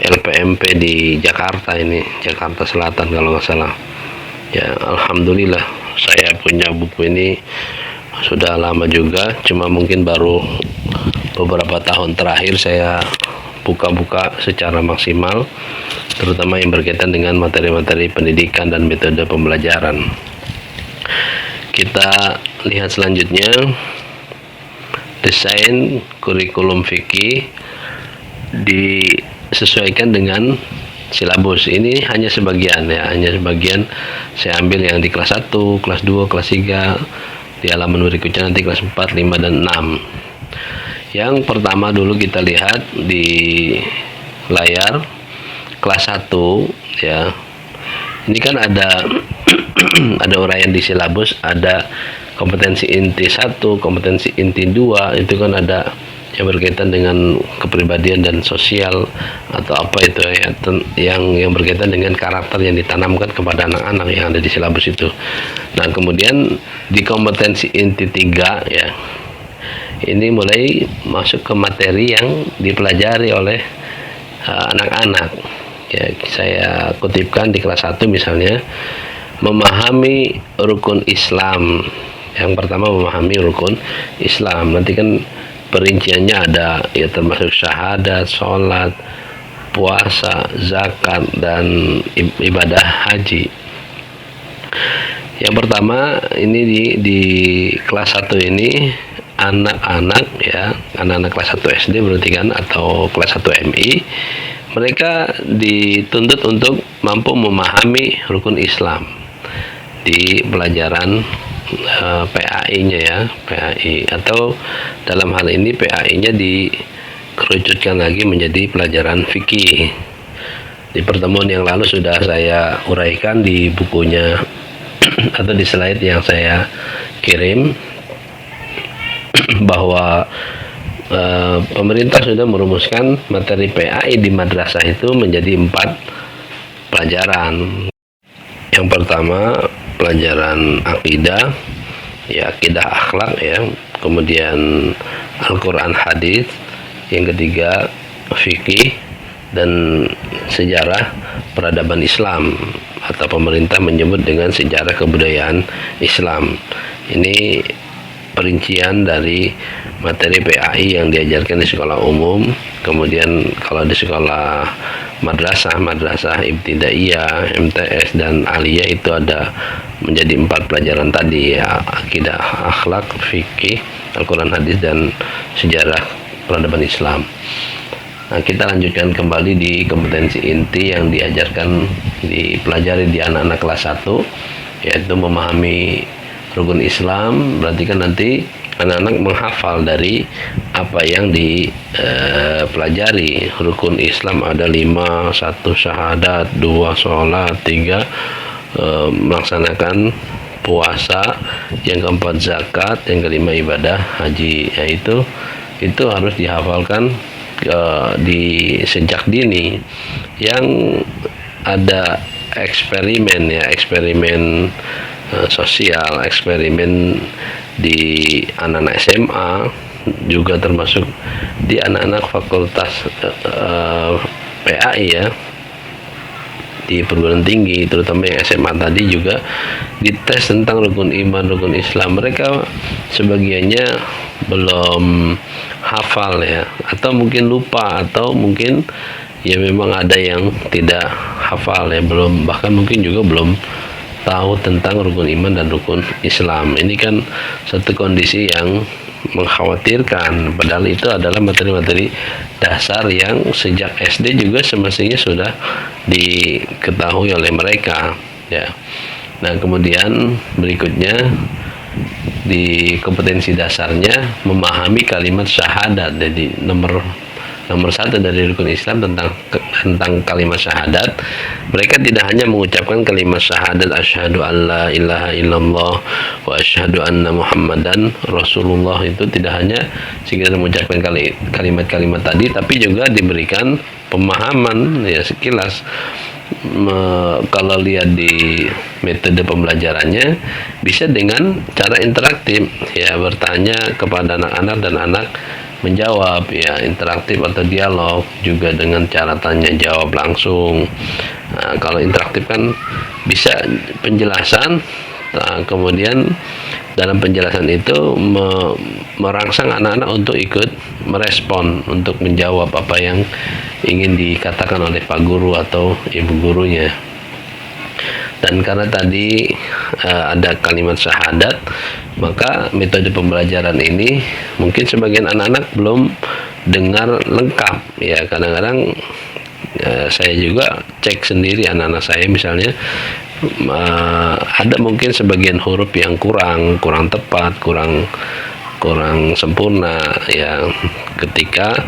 LPMP di Jakarta, ini Jakarta Selatan kalau nggak salah ya. Alhamdulillah saya punya buku ini sudah lama juga, cuma mungkin baru beberapa tahun terakhir saya buka-buka secara maksimal, terutama yang berkaitan dengan materi-materi pendidikan dan metode pembelajaran. Kita lihat selanjutnya, desain kurikulum fikih disesuaikan dengan silabus. Ini hanya sebagian ya, hanya sebagian saya ambil yang di kelas 1, kelas 2, kelas 3, di halaman berikutnya nanti kelas 4, 5, dan 6. Yang pertama dulu kita lihat di layar kelas 1 ya. Ini kan ada ada uraian di silabus, ada kompetensi inti 1, kompetensi inti 2, itu kan ada yang berkaitan dengan kepribadian dan sosial atau apa itu ya, yang berkaitan dengan karakter yang ditanamkan kepada anak-anak yang ada di silabus itu. Nah, kemudian di kompetensi inti 3 ya, ini mulai masuk ke materi yang dipelajari oleh anak-anak ya. Saya kutipkan di kelas 1 misalnya, memahami rukun Islam. Yang pertama, memahami rukun Islam. Nanti kan perinciannya ada ya, termasuk syahadat, sholat, puasa, zakat, dan ibadah haji. Yang pertama ini di kelas 1 ini anak-anak ya, anak-anak kelas 1 SD berarti kan, atau kelas 1 MI, mereka dituntut untuk mampu memahami rukun Islam di pelajaran PAI-nya ya, PAI, atau dalam hal ini PAI-nya dikerucutkan lagi menjadi pelajaran fikih. Di pertemuan yang lalu sudah saya uraikan di bukunya atau di slide yang saya kirim, bahwa pemerintah sudah merumuskan materi PAI di madrasah itu menjadi 4 pelajaran. Yang pertama pelajaran akidah ya, akidah akhlak ya, kemudian Al-Quran hadis, yang ketiga fikih, dan sejarah peradaban Islam, atau pemerintah menyebut dengan sejarah kebudayaan Islam. Ini perincian dari materi PAI yang diajarkan di sekolah umum. Kemudian kalau di sekolah madrasah ibtidaiyah, MTS, dan aliyah itu ada menjadi 4 pelajaran tadi ya, akidah, akhlak, fikih, Al-Quran hadis, dan sejarah peradaban Islam. Nah, kita lanjutkan kembali di kompetensi inti yang diajarkan, dipelajari di anak-anak kelas 1, yaitu memahami rukun Islam. Berarti kan nanti anak-anak menghafal dari apa yang dipelajari. Rukun Islam ada 5, 1 syahadat, 2 sholat, 3 melaksanakan puasa, yang keempat zakat, yang kelima ibadah haji. Itu harus dihafalkan di sejak dini. Yang ada eksperimen sosial, eksperimen di anak-anak SMA, juga termasuk di anak-anak fakultas PAI ya, di perguruan tinggi, terutama yang SMA tadi juga dites tentang rukun iman, rukun Islam. Mereka sebagiannya belum hafal ya, atau mungkin lupa, atau mungkin ya memang ada yang tidak hafal ya, bahkan mungkin juga belum tahu tentang rukun iman dan rukun Islam. Ini kan satu kondisi yang mengkhawatirkan, padahal itu adalah materi-materi dasar yang sejak SD juga semestinya sudah diketahui oleh mereka ya. Nah, kemudian berikutnya di kompetensi dasarnya memahami kalimat syahadat. Jadi nomor satu dari rukun Islam tentang kalimat syahadat. Mereka tidak hanya mengucapkan kalimat syahadat asyhadu an la ilaha illallah wa asyhadu anna muhammadan rasulullah, itu tidak hanya sekedar mengucapkan kalimat-kalimat tadi, tapi juga diberikan pemahaman ya sekilas. Kalau lihat di metode pembelajarannya bisa dengan cara interaktif ya, bertanya kepada anak-anak dan anak menjawab ya, interaktif atau dialog, juga dengan cara tanya jawab langsung. Nah, kalau interaktif kan bisa penjelasan, kemudian dalam penjelasan itu merangsang anak-anak untuk ikut merespon, untuk menjawab apa yang ingin dikatakan oleh Pak Guru atau Ibu gurunya. Dan karena tadi ada kalimat syahadat, maka metode pembelajaran ini mungkin sebagian anak-anak belum dengar lengkap ya. Kadang-kadang saya juga cek sendiri anak-anak saya, misalnya ada mungkin sebagian huruf yang kurang tepat, kurang sempurna ya, ketika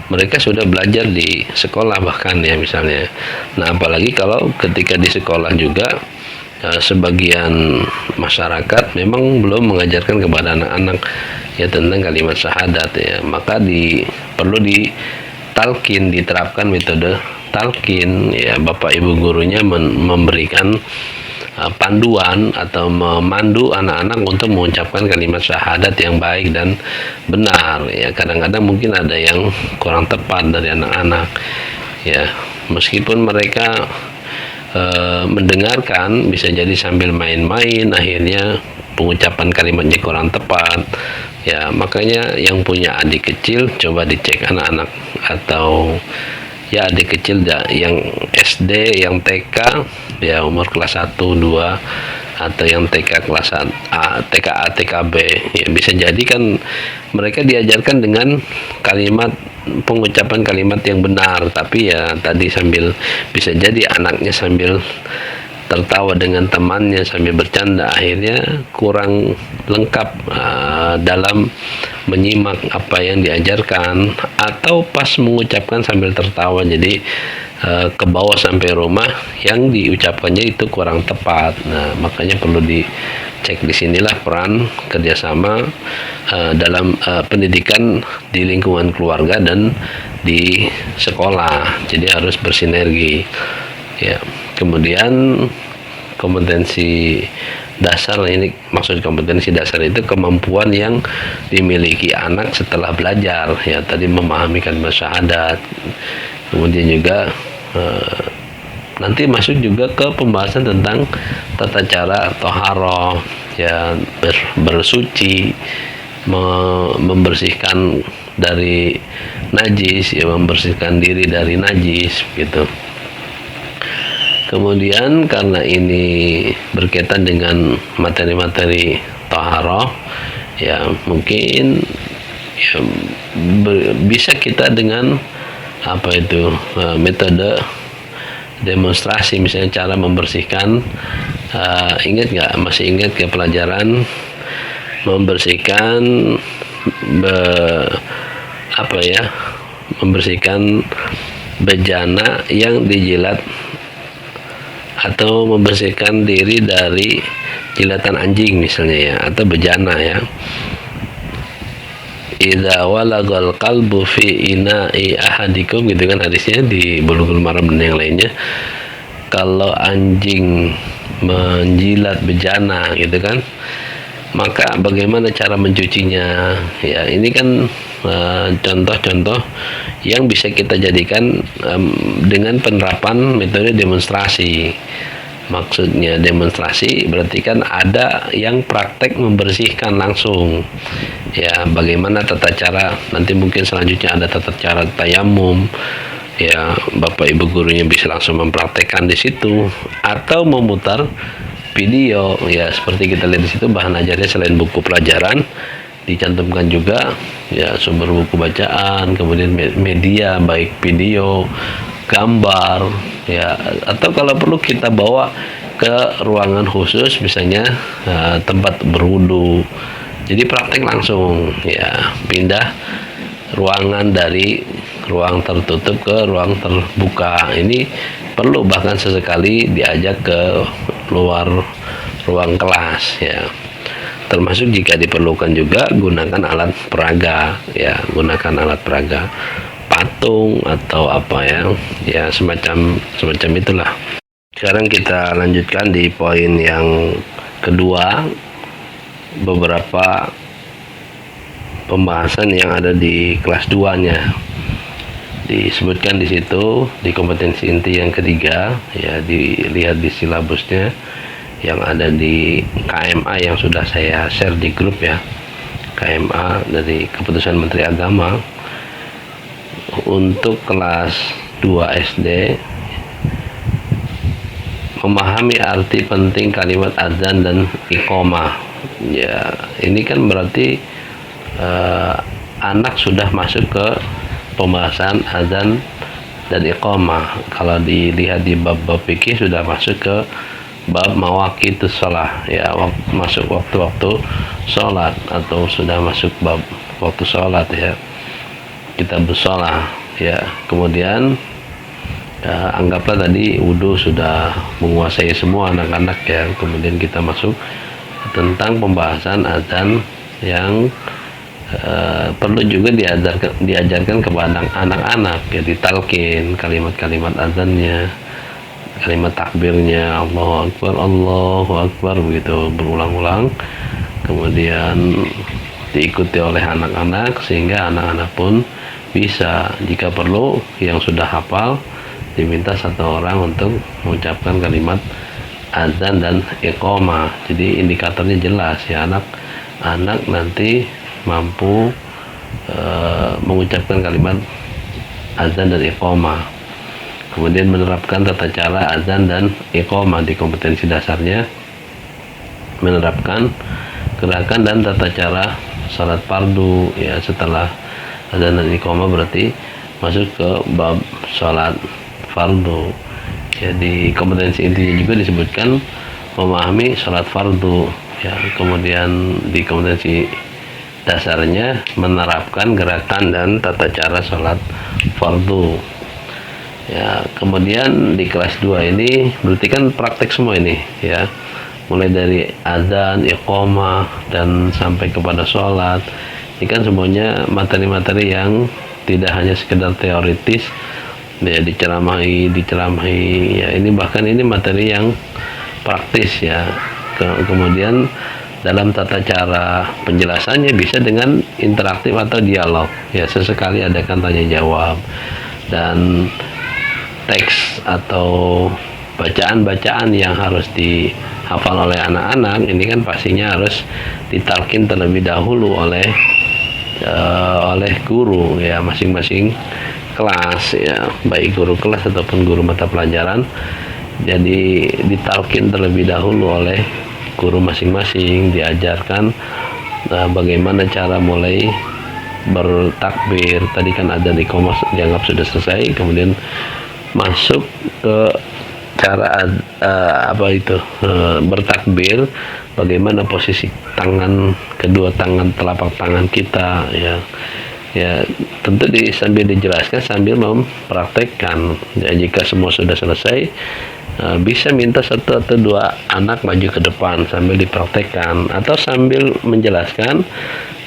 mereka sudah belajar di sekolah bahkan ya misalnya. Nah, apalagi kalau ketika di sekolah juga sebagian masyarakat memang belum mengajarkan kepada anak-anak ya tentang kalimat syahadat ya, maka perlu diterapkan metode talqin ya. Bapak Ibu gurunya memberikan panduan atau memandu anak-anak untuk mengucapkan kalimat syahadat yang baik dan benar ya. Kadang-kadang mungkin ada yang kurang tepat dari anak-anak ya, meskipun mereka mendengarkan, bisa jadi sambil main-main, akhirnya pengucapan kalimatnya kurang tepat ya. Makanya yang punya adik kecil coba dicek anak-anak, atau ya adik kecil yang SD, yang TK ya umur kelas 1, 2, atau yang TK kelas A, TKA, TKB ya, bisa jadi kan mereka diajarkan dengan pengucapan kalimat yang benar, tapi ya tadi bisa jadi anaknya sambil tertawa dengan temannya sambil bercanda, akhirnya kurang lengkap dalam menyimak apa yang diajarkan, atau pas mengucapkan sambil tertawa, jadi ke bawah sampai rumah yang diucapkannya itu kurang tepat. Nah, makanya perlu dicek. Disinilah peran kerjasama dalam pendidikan di lingkungan keluarga dan di sekolah, jadi harus bersinergi ya. Kemudian kompetensi dasar, ini maksud kompetensi dasar itu kemampuan yang dimiliki anak setelah belajar ya, tadi memahami kalimat syahadat. Kemudian juga nanti masuk juga ke pembahasan tentang tata cara toharoh ya, bersuci, membersihkan dari najis ya, membersihkan diri dari najis gitu. Kemudian karena ini berkaitan dengan materi-materi toharoh ya, mungkin ya, bisa kita dengan metode demonstrasi, misalnya cara membersihkan. Masih ingat ke pelajaran membersihkan membersihkan bejana yang dijilat atau membersihkan diri dari jilatan anjing misalnya ya, atau bejana ya. Idza walagal qalbu fi ina'i ahadikum, gitu kan hadisnya di Bulughul Maram dan yang lainnya. Kalau anjing menjilat bejana gitu kan, maka bagaimana cara mencucinya ya. Ini kan contoh-contoh yang bisa kita jadikan dengan penerapan metode demonstrasi. Maksudnya demonstrasi berarti kan ada yang praktek membersihkan langsung ya. Bagaimana tata cara, nanti mungkin selanjutnya ada tata cara tayamum ya, bapak ibu gurunya bisa langsung mempraktekkan di situ, atau memutar video ya, seperti kita lihat di situ. Bahan ajarnya selain buku pelajaran dicantumkan juga ya sumber buku bacaan, kemudian media baik video, gambar ya, atau kalau perlu kita bawa ke ruangan khusus misalnya tempat berwudu. Jadi praktek langsung ya, pindah ruangan dari ruang tertutup ke ruang terbuka. Ini perlu bahkan sesekali diajak ke luar ruang kelas ya. Termasuk jika diperlukan juga gunakan alat peraga ya, gunakan alat peraga, patung atau apa ya semacam itulah. Sekarang kita lanjutkan di poin yang kedua, beberapa pembahasan yang ada di kelas 2-nya. Disebutkan di situ di kompetensi inti yang ketiga ya, dilihat di silabusnya yang ada di KMA yang sudah saya share di grup ya, KMA dari Keputusan Menteri Agama untuk kelas 2 SD. Memahami arti penting kalimat azan dan iqamah ya. Ini kan berarti anak sudah masuk ke pembahasan azan dan iqamah. Kalau dilihat di bab-bab fikih sudah masuk ke bab mawaqitus shalah ya, masuk waktu-waktu sholat, atau sudah masuk bab waktu sholat ya, kita bersolah ya. Kemudian anggaplah tadi wudhu sudah menguasai semua anak-anak ya. Kemudian kita masuk tentang pembahasan azan yang perlu juga diajarkan kepada anak-anak ya, ditalkin kalimat-kalimat azannya, kalimat takbirnya, Allahu Akbar begitu berulang-ulang, kemudian diikuti oleh anak-anak sehingga anak-anak pun bisa, jika perlu yang sudah hafal diminta satu orang untuk mengucapkan kalimat azan dan iqamah. Jadi indikatornya jelas ya, anak-anak nanti mampu mengucapkan kalimat azan dan iqamah. Kemudian menerapkan tata cara azan dan iqamah di kompetensi dasarnya, menerapkan gerakan dan tata cara salat fardu ya. Setelah azan dan iqamah berarti masuk ke bab salat fardu ya. Di kompetensi intinya juga disebutkan memahami salat fardu ya. Kemudian di kompetensi dasarnya menerapkan gerakan dan tata cara salat fardu ya. Kemudian di kelas 2 ini berarti kan praktek semua ini ya, mulai dari azan, iqamah dan sampai kepada sholat. Ini kan semuanya materi-materi yang tidak hanya sekedar teoritis ya, diceramahi ya. Ini bahkan ini materi yang praktis ya. Kemudian dalam tata cara penjelasannya bisa dengan interaktif atau dialog ya, sesekali adakan tanya jawab, dan teks atau bacaan-bacaan yang harus dihafal oleh anak-anak ini kan pastinya harus ditalkin terlebih dahulu oleh guru ya, masing-masing kelas ya, baik guru kelas ataupun guru mata pelajaran. Jadi ditalkin terlebih dahulu oleh guru masing-masing, diajarkan bagaimana cara mulai bertakbir. Tadi kan ada di komas dianggap sudah selesai, kemudian masuk ke cara bertakbir, bagaimana posisi tangan, kedua tangan, telapak tangan kita ya tentu sambil dijelaskan sambil mempraktekkan ya. Jika semua sudah selesai bisa minta satu atau dua anak maju ke depan sambil dipraktekkan atau sambil menjelaskan,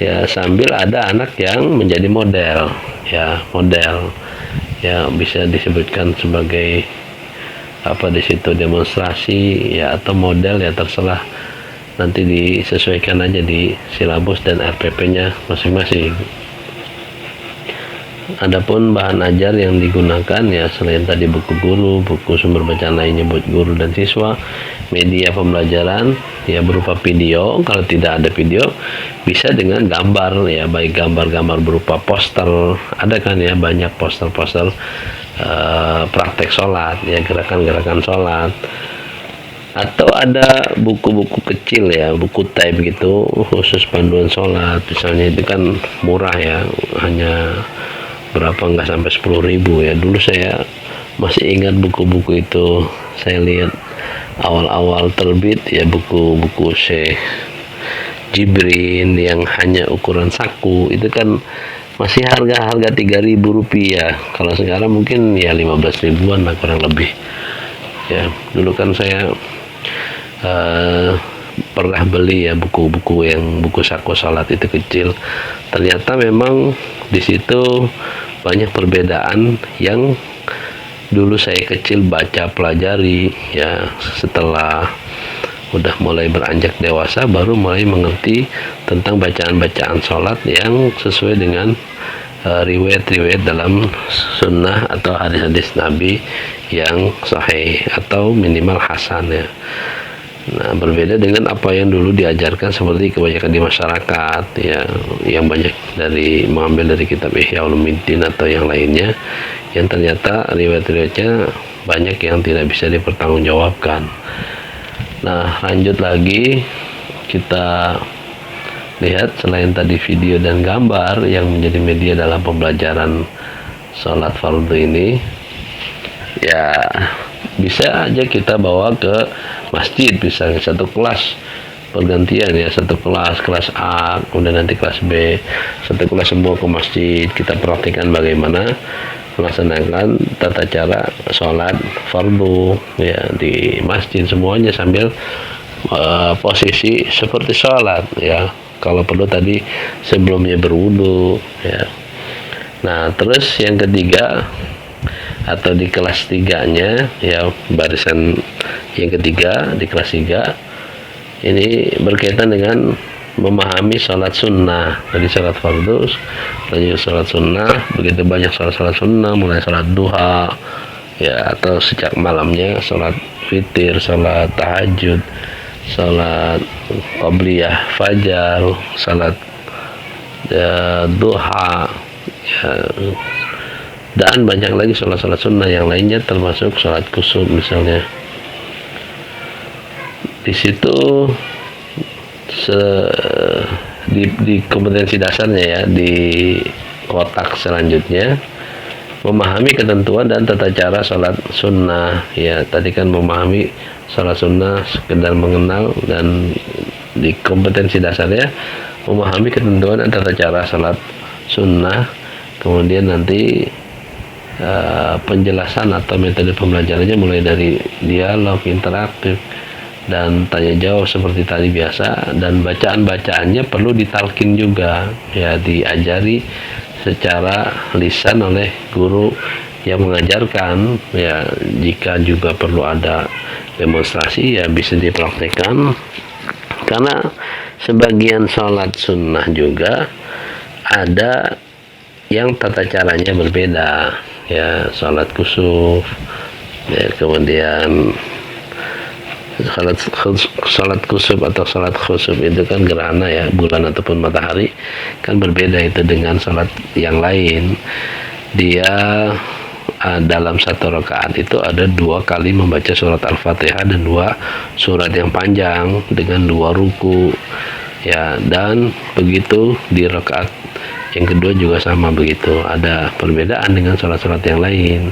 ya sambil ada anak yang menjadi model, ya bisa disebutkan sebagai apa di situ, demonstrasi ya atau model, ya terserah, nanti disesuaikan aja di silabus dan RPP-nya masing-masing. Adapun bahan ajar yang digunakan ya selain tadi buku guru, buku sumber bacaan lainnya buat guru dan siswa, media pembelajaran ya berupa video, kalau tidak ada video bisa dengan gambar ya, baik gambar-gambar berupa poster, ada kan ya banyak poster-poster praktek sholat ya, gerakan-gerakan sholat, atau ada buku-buku kecil ya, buku type gitu khusus panduan sholat misalnya, itu kan murah ya, hanya berapa, nggak sampai 10.000 ya. Dulu saya masih ingat buku-buku itu, saya lihat awal-awal terbit ya, buku-buku Syekh Jibrin yang hanya ukuran saku, itu kan masih harga 3.000 rupiah. Kalau sekarang mungkin ya 15 ribuan lah kurang lebih ya. Dulu kan saya pernah beli ya buku-buku yang buku saku salat itu kecil. Ternyata memang di situ banyak perbedaan yang dulu saya kecil baca pelajari ya, setelah udah mulai beranjak dewasa baru mulai mengerti tentang bacaan-bacaan sholat yang sesuai dengan riwayat-riwayat dalam sunnah atau hadis-hadis Nabi yang sahih atau minimal hasan ya. Nah, berbeda dengan apa yang dulu diajarkan seperti kebanyakan di masyarakat ya, yang banyak dari mengambil dari kitab Ihya Ulumuddin atau yang lainnya, yang ternyata riwayat-riwayatnya banyak yang tidak bisa dipertanggungjawabkan. Nah, lanjut lagi kita lihat, selain tadi video dan gambar yang menjadi media dalam pembelajaran sholat fardu ini, ya bisa aja kita bawa ke masjid, misalnya satu kelas pergantian ya, satu kelas A, kemudian nanti kelas B, satu kelas semua ke masjid, kita praktikkan bagaimana melaksanakan tata cara sholat fardu ya di masjid semuanya, sambil posisi seperti sholat ya, kalau perlu tadi sebelumnya berwudu ya. Nah, terus yang ketiga atau di kelas 3-nya ya, barisan yang ketiga di kelas 3 ini berkaitan dengan memahami sholat sunnah. Jadi sholat fardu, lanjut sholat sunnah, begitu banyak sholat sunnah, mulai sholat duha ya, atau sejak malamnya sholat witir, sholat tahajud, sholat qobliyah fajar, sholat duha ya, dan banyak lagi sholat sunnah yang lainnya, termasuk sholat kusuf misalnya. Di situ di kompetensi dasarnya ya, di kotak selanjutnya memahami ketentuan dan tata cara sholat sunnah ya. Tadi kan memahami sholat sunnah sekedar mengenal, dan di kompetensi dasarnya memahami ketentuan dan tata cara sholat sunnah. Kemudian nanti penjelasan atau metode pembelajarannya mulai dari dialog, interaktif, dan tanya jawab seperti tadi biasa, dan bacaan-bacaannya perlu ditalkin juga ya, diajari secara lisan oleh guru yang mengajarkan ya. Jika juga perlu ada demonstrasi ya bisa dipraktekkan, karena sebagian sholat sunnah juga ada yang tata caranya berbeda ya, sholat kusuf ya, kemudian sholat kusuf atau sholat khusuf itu kan gerhana ya, bulan ataupun matahari, kan berbeda itu dengan sholat yang lain. Dia dalam satu rakaat itu ada 2 kali membaca surat Al-Fatihah dan 2 surat yang panjang dengan 2 ruku ya, dan begitu di rakaat yang kedua juga sama begitu, ada perbedaan dengan sholat-sholat yang lain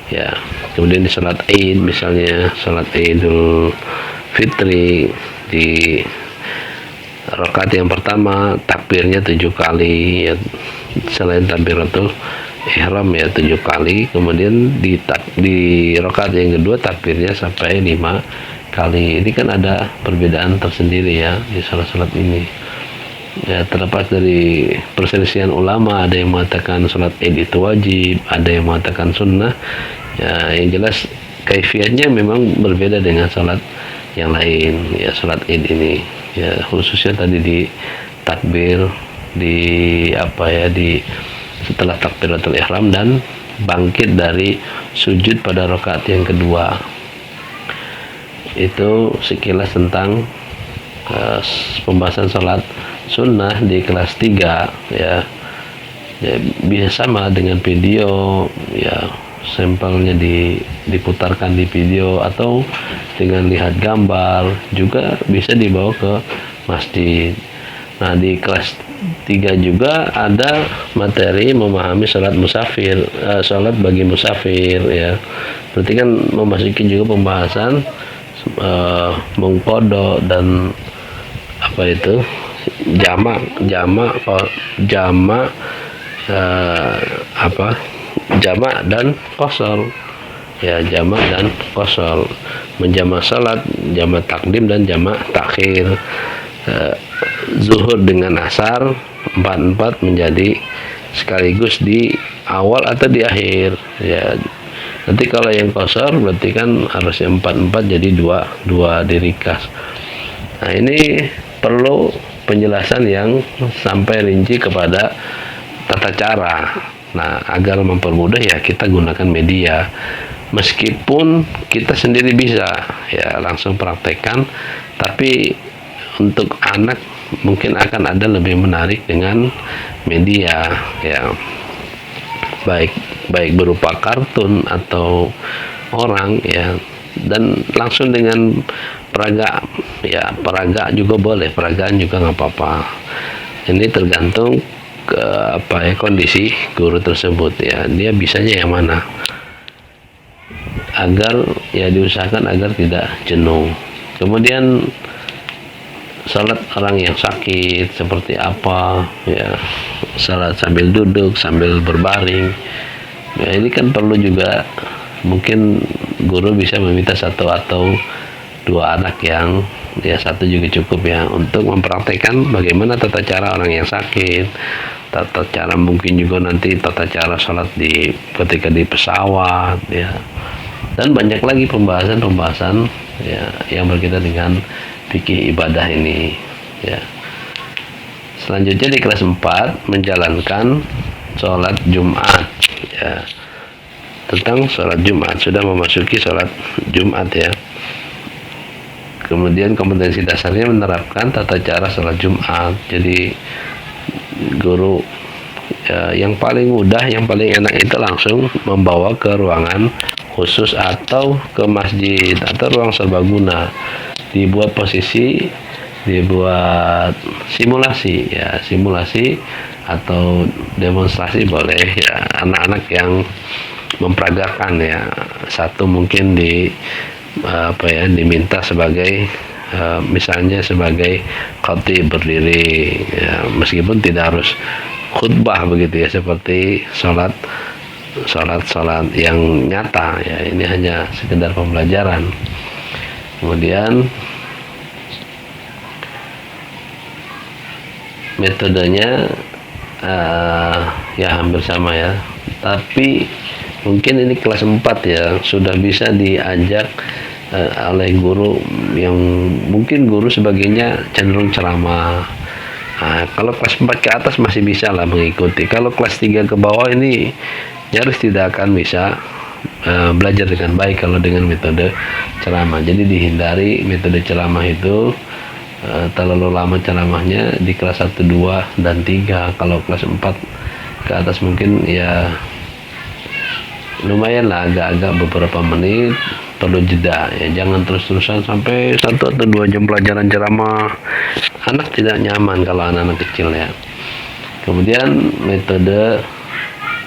ya. Kemudian di sholat Id misalnya, sholat Idul Fitri, di rakaat yang pertama takbirnya 7 kali ya, selain takbiratul ihram ya 7 kali, kemudian di rakaat yang kedua takbirnya sampai 5 kali. Ini kan ada perbedaan tersendiri ya di salat-salat ini. Ya, terlepas dari perselisihan ulama, ada yang mengatakan sholat id itu wajib, ada yang mengatakan sunnah. Ya, yang jelas kaifiatnya memang berbeda dengan sholat yang lain. Ya, sholat id ini ya khususnya tadi di takbir, di setelah takbiratul ihram dan bangkit dari sujud pada rakaat yang kedua. Itu sekilas tentang pembahasan sholat sunnah di kelas 3 ya. Bisa sama dengan video ya, sampelnya diputarkan di video atau dengan lihat gambar juga bisa dibawa ke masjid. Nah, di kelas 3 juga ada materi memahami sholat musafir, sholat bagi musafir ya. Berarti kan memasuki juga pembahasan mengqadha dan jamak dan qashar ya. Jamak dan qashar, menjamak salat, jamak takdim dan jamak takhir. Zuhur dengan asar 4 menjadi sekaligus di awal atau di akhir ya. Nanti kalau yang qashar berarti kan harusnya 4 jadi 2 dirikas. Nah, ini perlu penjelasan yang sampai rinci kepada tata cara. Nah, agar mempermudah ya kita gunakan media. Meskipun kita sendiri bisa ya langsung praktekkan, tapi untuk anak mungkin akan ada lebih menarik dengan media ya, baik berupa kartun atau orang ya, dan langsung dengan peraga ya. Peraga juga boleh, peragaan juga nggak apa-apa. Ini tergantung ke kondisi guru tersebut ya, dia bisanya yang mana, agar ya diusahakan agar tidak jenuh. Kemudian salat orang yang sakit seperti apa ya, salat sambil duduk, sambil berbaring ya, ini kan perlu juga. Mungkin guru bisa meminta 1 atau 2 anak yang ya, 1 juga cukup ya, untuk mempraktekkan bagaimana tata cara orang yang sakit, tata cara mungkin juga nanti tata cara salat ketika di pesawat ya, dan banyak lagi pembahasan ya yang berkaitan dengan fikih ibadah ini ya. Selanjutnya di kelas 4 menjalankan sholat Jumat ya. Tentang sholat Jumat, sudah memasuki sholat Jumat ya. Kemudian kompetensi dasarnya menerapkan tata cara sholat Jumat. Jadi guru ya, yang paling mudah, yang paling enak itu langsung membawa ke ruangan khusus atau ke masjid atau ruang serbaguna. Dibuat posisi, dibuat simulasi ya, simulasi atau demonstrasi boleh ya, anak-anak yang memperagakan ya. 1 mungkin diminta sebagai misalnya sebagai khatib berdiri ya, meskipun tidak harus khutbah begitu ya, seperti sholat yang nyata ya, ini hanya sekedar pembelajaran. Kemudian metodenya ya hampir sama ya, tapi mungkin ini kelas 4 ya, sudah bisa diajak oleh guru yang mungkin guru sebagainya cenderung ceramah. Nah, kalau kelas 4 ke atas masih bisa lah mengikuti. Kalau kelas 3 ke bawah ini nyaris tidak akan bisa belajar dengan baik kalau dengan metode ceramah. Jadi dihindari metode ceramah itu terlalu lama ceramahnya di kelas 1, 2, dan 3. Kalau kelas 4 ke atas mungkin ya lumayan lah, agak-agak beberapa menit perlu jeda ya, jangan terus-terusan sampai 1 atau 2 jam pelajaran ceramah. Anak tidak nyaman kalau anak-anak kecil ya. Kemudian metode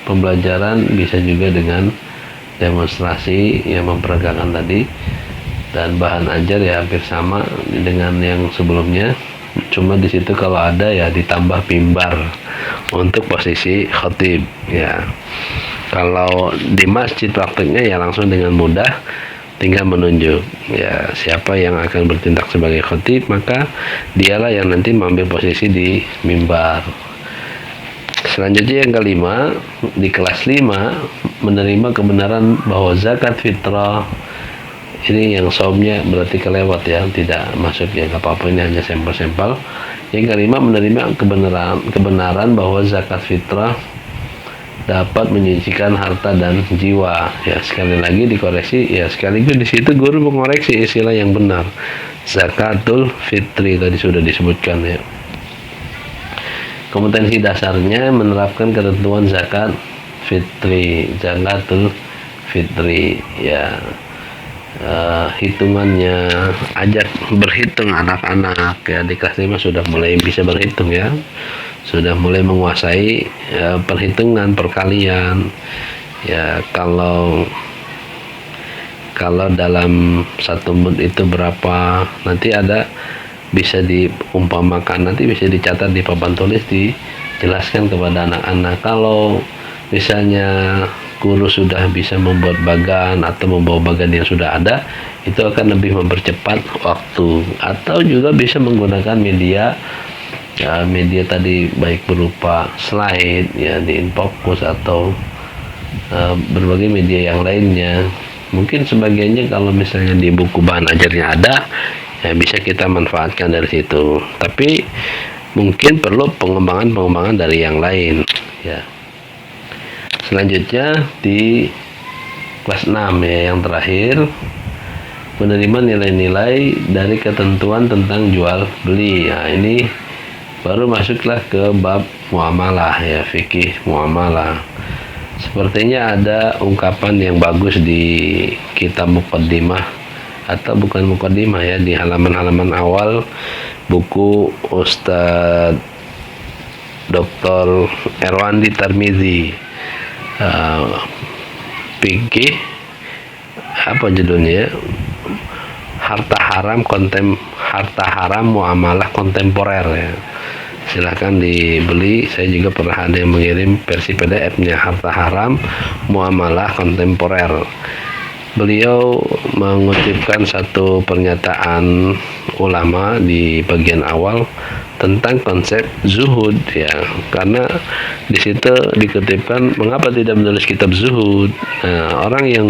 pembelajaran bisa juga dengan demonstrasi yang memperagakan tadi, dan bahan ajar ya hampir sama dengan yang sebelumnya, cuma di situ kalau ada ya ditambah mimbar untuk posisi khatib ya. Kalau di masjid prakteknya ya langsung dengan mudah tinggal menunjuk ya siapa yang akan bertindak sebagai khatib, maka dialah yang nanti mengambil posisi di mimbar. Selanjutnya yang kelima, di kelas 5 menerima kebenaran bahwa zakat fitrah ini yang saumnya berarti kelewat ya, tidak masuk ya, nggak apa-apa, ini hanya sampel-sampel. Yang kelima, menerima kebenaran bahwa zakat fitrah dapat menyucikan harta dan jiwa ya. Sekali lagi dikoreksi ya, sekaligus di situ guru mengoreksi istilah yang benar, zakatul fitri tadi sudah disebutkan ya. Kompetensi dasarnya menerapkan ketentuan zakat fitri, zakatul fitri ya. Hitungannya, ajak berhitung anak-anak ya, di kelas 5 sudah mulai bisa berhitung ya, sudah mulai menguasai perhitungan perkalian ya. Kalau dalam satu mud itu berapa, nanti ada bisa diumpamakan, nanti bisa dicatat di papan tulis, dijelaskan kepada anak-anak. Kalau misalnya guru sudah bisa membuat bagan atau membawa bagan yang sudah ada, itu akan lebih mempercepat waktu. Atau juga bisa menggunakan media ya, media tadi baik berupa slide ya di InFocus atau berbagai media yang lainnya. Mungkin sebagiannya kalau misalnya di buku bahan ajarnya ada ya, bisa kita manfaatkan dari situ, tapi mungkin perlu pengembangan dari yang lain ya. Selanjutnya di kelas 6 ya, yang terakhir, menerima nilai-nilai dari ketentuan tentang jual beli. Nah, ini baru masuklah ke bab muamalah ya, fikih muamalah. Sepertinya ada ungkapan yang bagus di kitab muqaddimah, atau bukan muqaddimah ya, di halaman-halaman awal buku Ustadz Dr. Erwandi Tarmizi, fikih apa judulnya, harta haram muamalah kontemporer ya. Silahkan dibeli, saya juga pernah ada yang mengirim versi PDF-nya, harta haram muamalah kontemporer. Beliau mengutipkan satu pernyataan ulama di bagian awal tentang konsep zuhud ya, karena di situ dikutipkan mengapa tidak menulis kitab zuhud. Nah, orang yang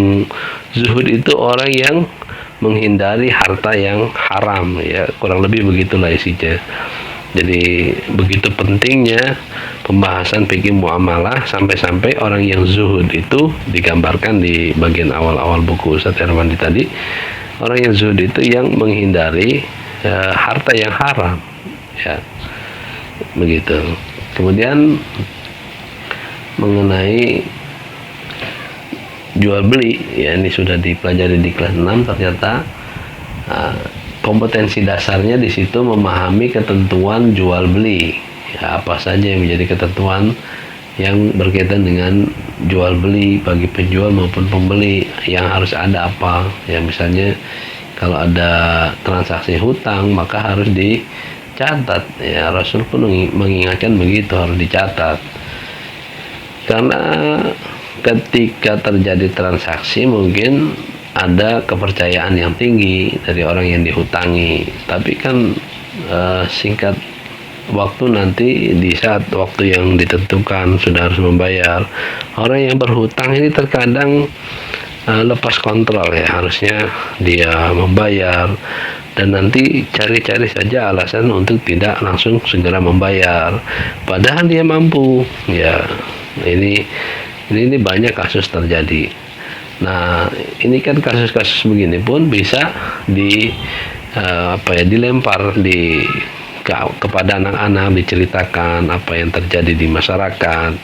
zuhud itu orang yang menghindari harta yang haram ya, kurang lebih begitulah isinya. Jadi begitu pentingnya pembahasan fikih muamalah, sampai-sampai orang yang zuhud itu digambarkan di bagian awal-awal buku Ustadz Erwandi tadi. Orang yang zuhud itu yang menghindari harta yang haram ya, begitu. Kemudian mengenai jual beli ya, ini sudah dipelajari di kelas 6 ternyata. Kompetensi dasarnya di situ memahami ketentuan jual beli ya, apa saja yang menjadi ketentuan yang berkaitan dengan jual beli bagi penjual maupun pembeli, yang harus ada apa ya. Misalnya kalau ada transaksi hutang maka harus dicatat ya, Rasul pun mengingatkan begitu, harus dicatat, karena ketika terjadi transaksi mungkin ada kepercayaan yang tinggi dari orang yang dihutangi, tapi kan singkat waktu nanti di saat waktu yang ditentukan sudah harus membayar. Orang yang berhutang ini terkadang lepas kontrol ya, harusnya dia membayar dan nanti cari-cari saja alasan untuk tidak langsung segera membayar, padahal dia mampu ya. Ini banyak kasus terjadi. Nah, ini kan kasus-kasus begini pun bisa dilempar kepada anak-anak, diceritakan apa yang terjadi di masyarakat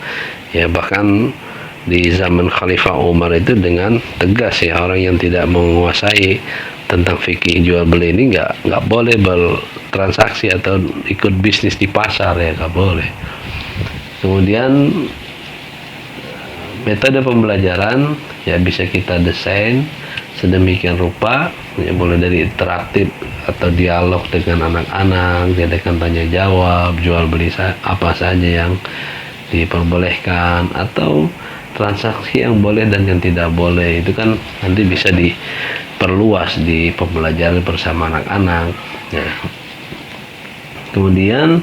ya. Bahkan di zaman Khalifah Umar itu dengan tegas ya, orang yang tidak menguasai tentang fikih jual beli ini nggak boleh bertransaksi atau ikut bisnis di pasar ya, nggak boleh. Kemudian metode pembelajaran ya, bisa kita desain sedemikian rupa ya, mulai dari interaktif atau dialog dengan anak-anak, diadakan tanya jawab, jual beli apa saja yang diperbolehkan, atau transaksi yang boleh dan yang tidak boleh. Itu kan nanti bisa diperluas di pembelajaran bersama anak-anak ya. Kemudian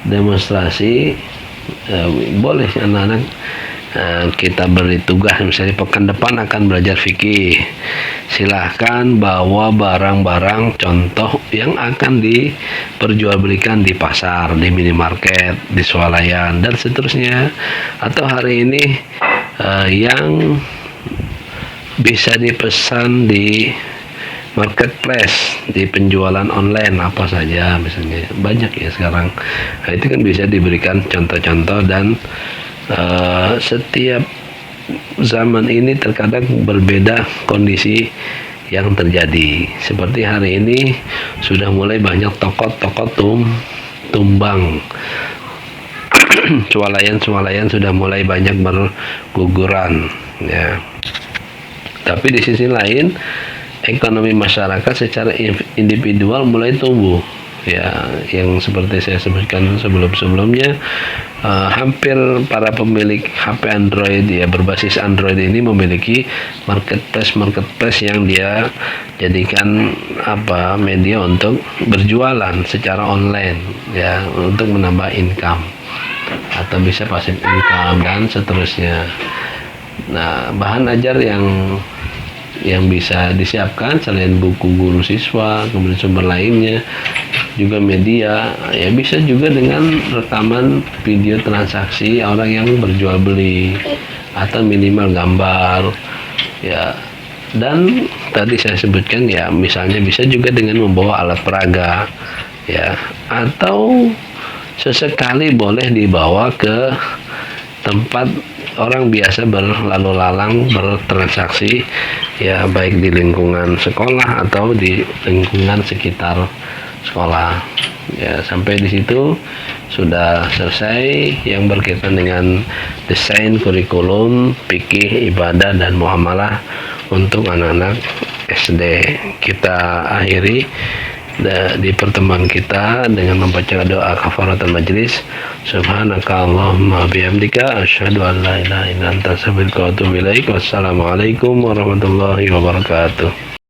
demonstrasi, boleh anak-anak kita beri tugas, misalnya pekan depan akan belajar fikih, silahkan bawa barang-barang contoh yang akan diperjualbelikan di pasar, di minimarket, di swalayan, dan seterusnya. Atau hari ini yang bisa dipesan di marketplace, di penjualan online apa saja, misalnya banyak ya sekarang. Nah, itu kan bisa diberikan contoh-contoh, dan setiap zaman ini terkadang berbeda kondisi yang terjadi. Seperti hari ini sudah mulai banyak toko-toko tumbang. Swalayan sudah mulai banyak berguguran ya. Tapi di sisi lain, ekonomi masyarakat secara individual mulai tumbuh ya, yang seperti saya sebutkan sebelum-sebelumnya. Hampir para pemilik HP Android ya, berbasis Android ini memiliki marketplace yang dia jadikan media untuk berjualan secara online ya, untuk menambah income atau bisa passive income dan seterusnya. Nah, bahan ajar yang bisa disiapkan selain buku guru siswa, kemudian sumber lainnya juga media ya, bisa juga dengan rekaman video transaksi orang yang berjual beli atau minimal gambar ya. Dan tadi saya sebutkan ya, misalnya bisa juga dengan membawa alat peraga ya, atau sesekali boleh dibawa ke tempat orang biasa berlalu lalang bertransaksi ya, baik di lingkungan sekolah atau di lingkungan sekitar sekolah ya. Sampai di situ sudah selesai yang berkaitan dengan desain kurikulum fikih, ibadah, dan muamalah untuk anak-anak SD. Kita akhiri di pertemuan kita dengan membaca doa kafaratul majlis. Subhanaka Allahumma bihamdika asyhadu an la ilaha illa anta astaghfiruka wa atubu ilaik. Wassalamualaikum warahmatullahi wabarakatuh.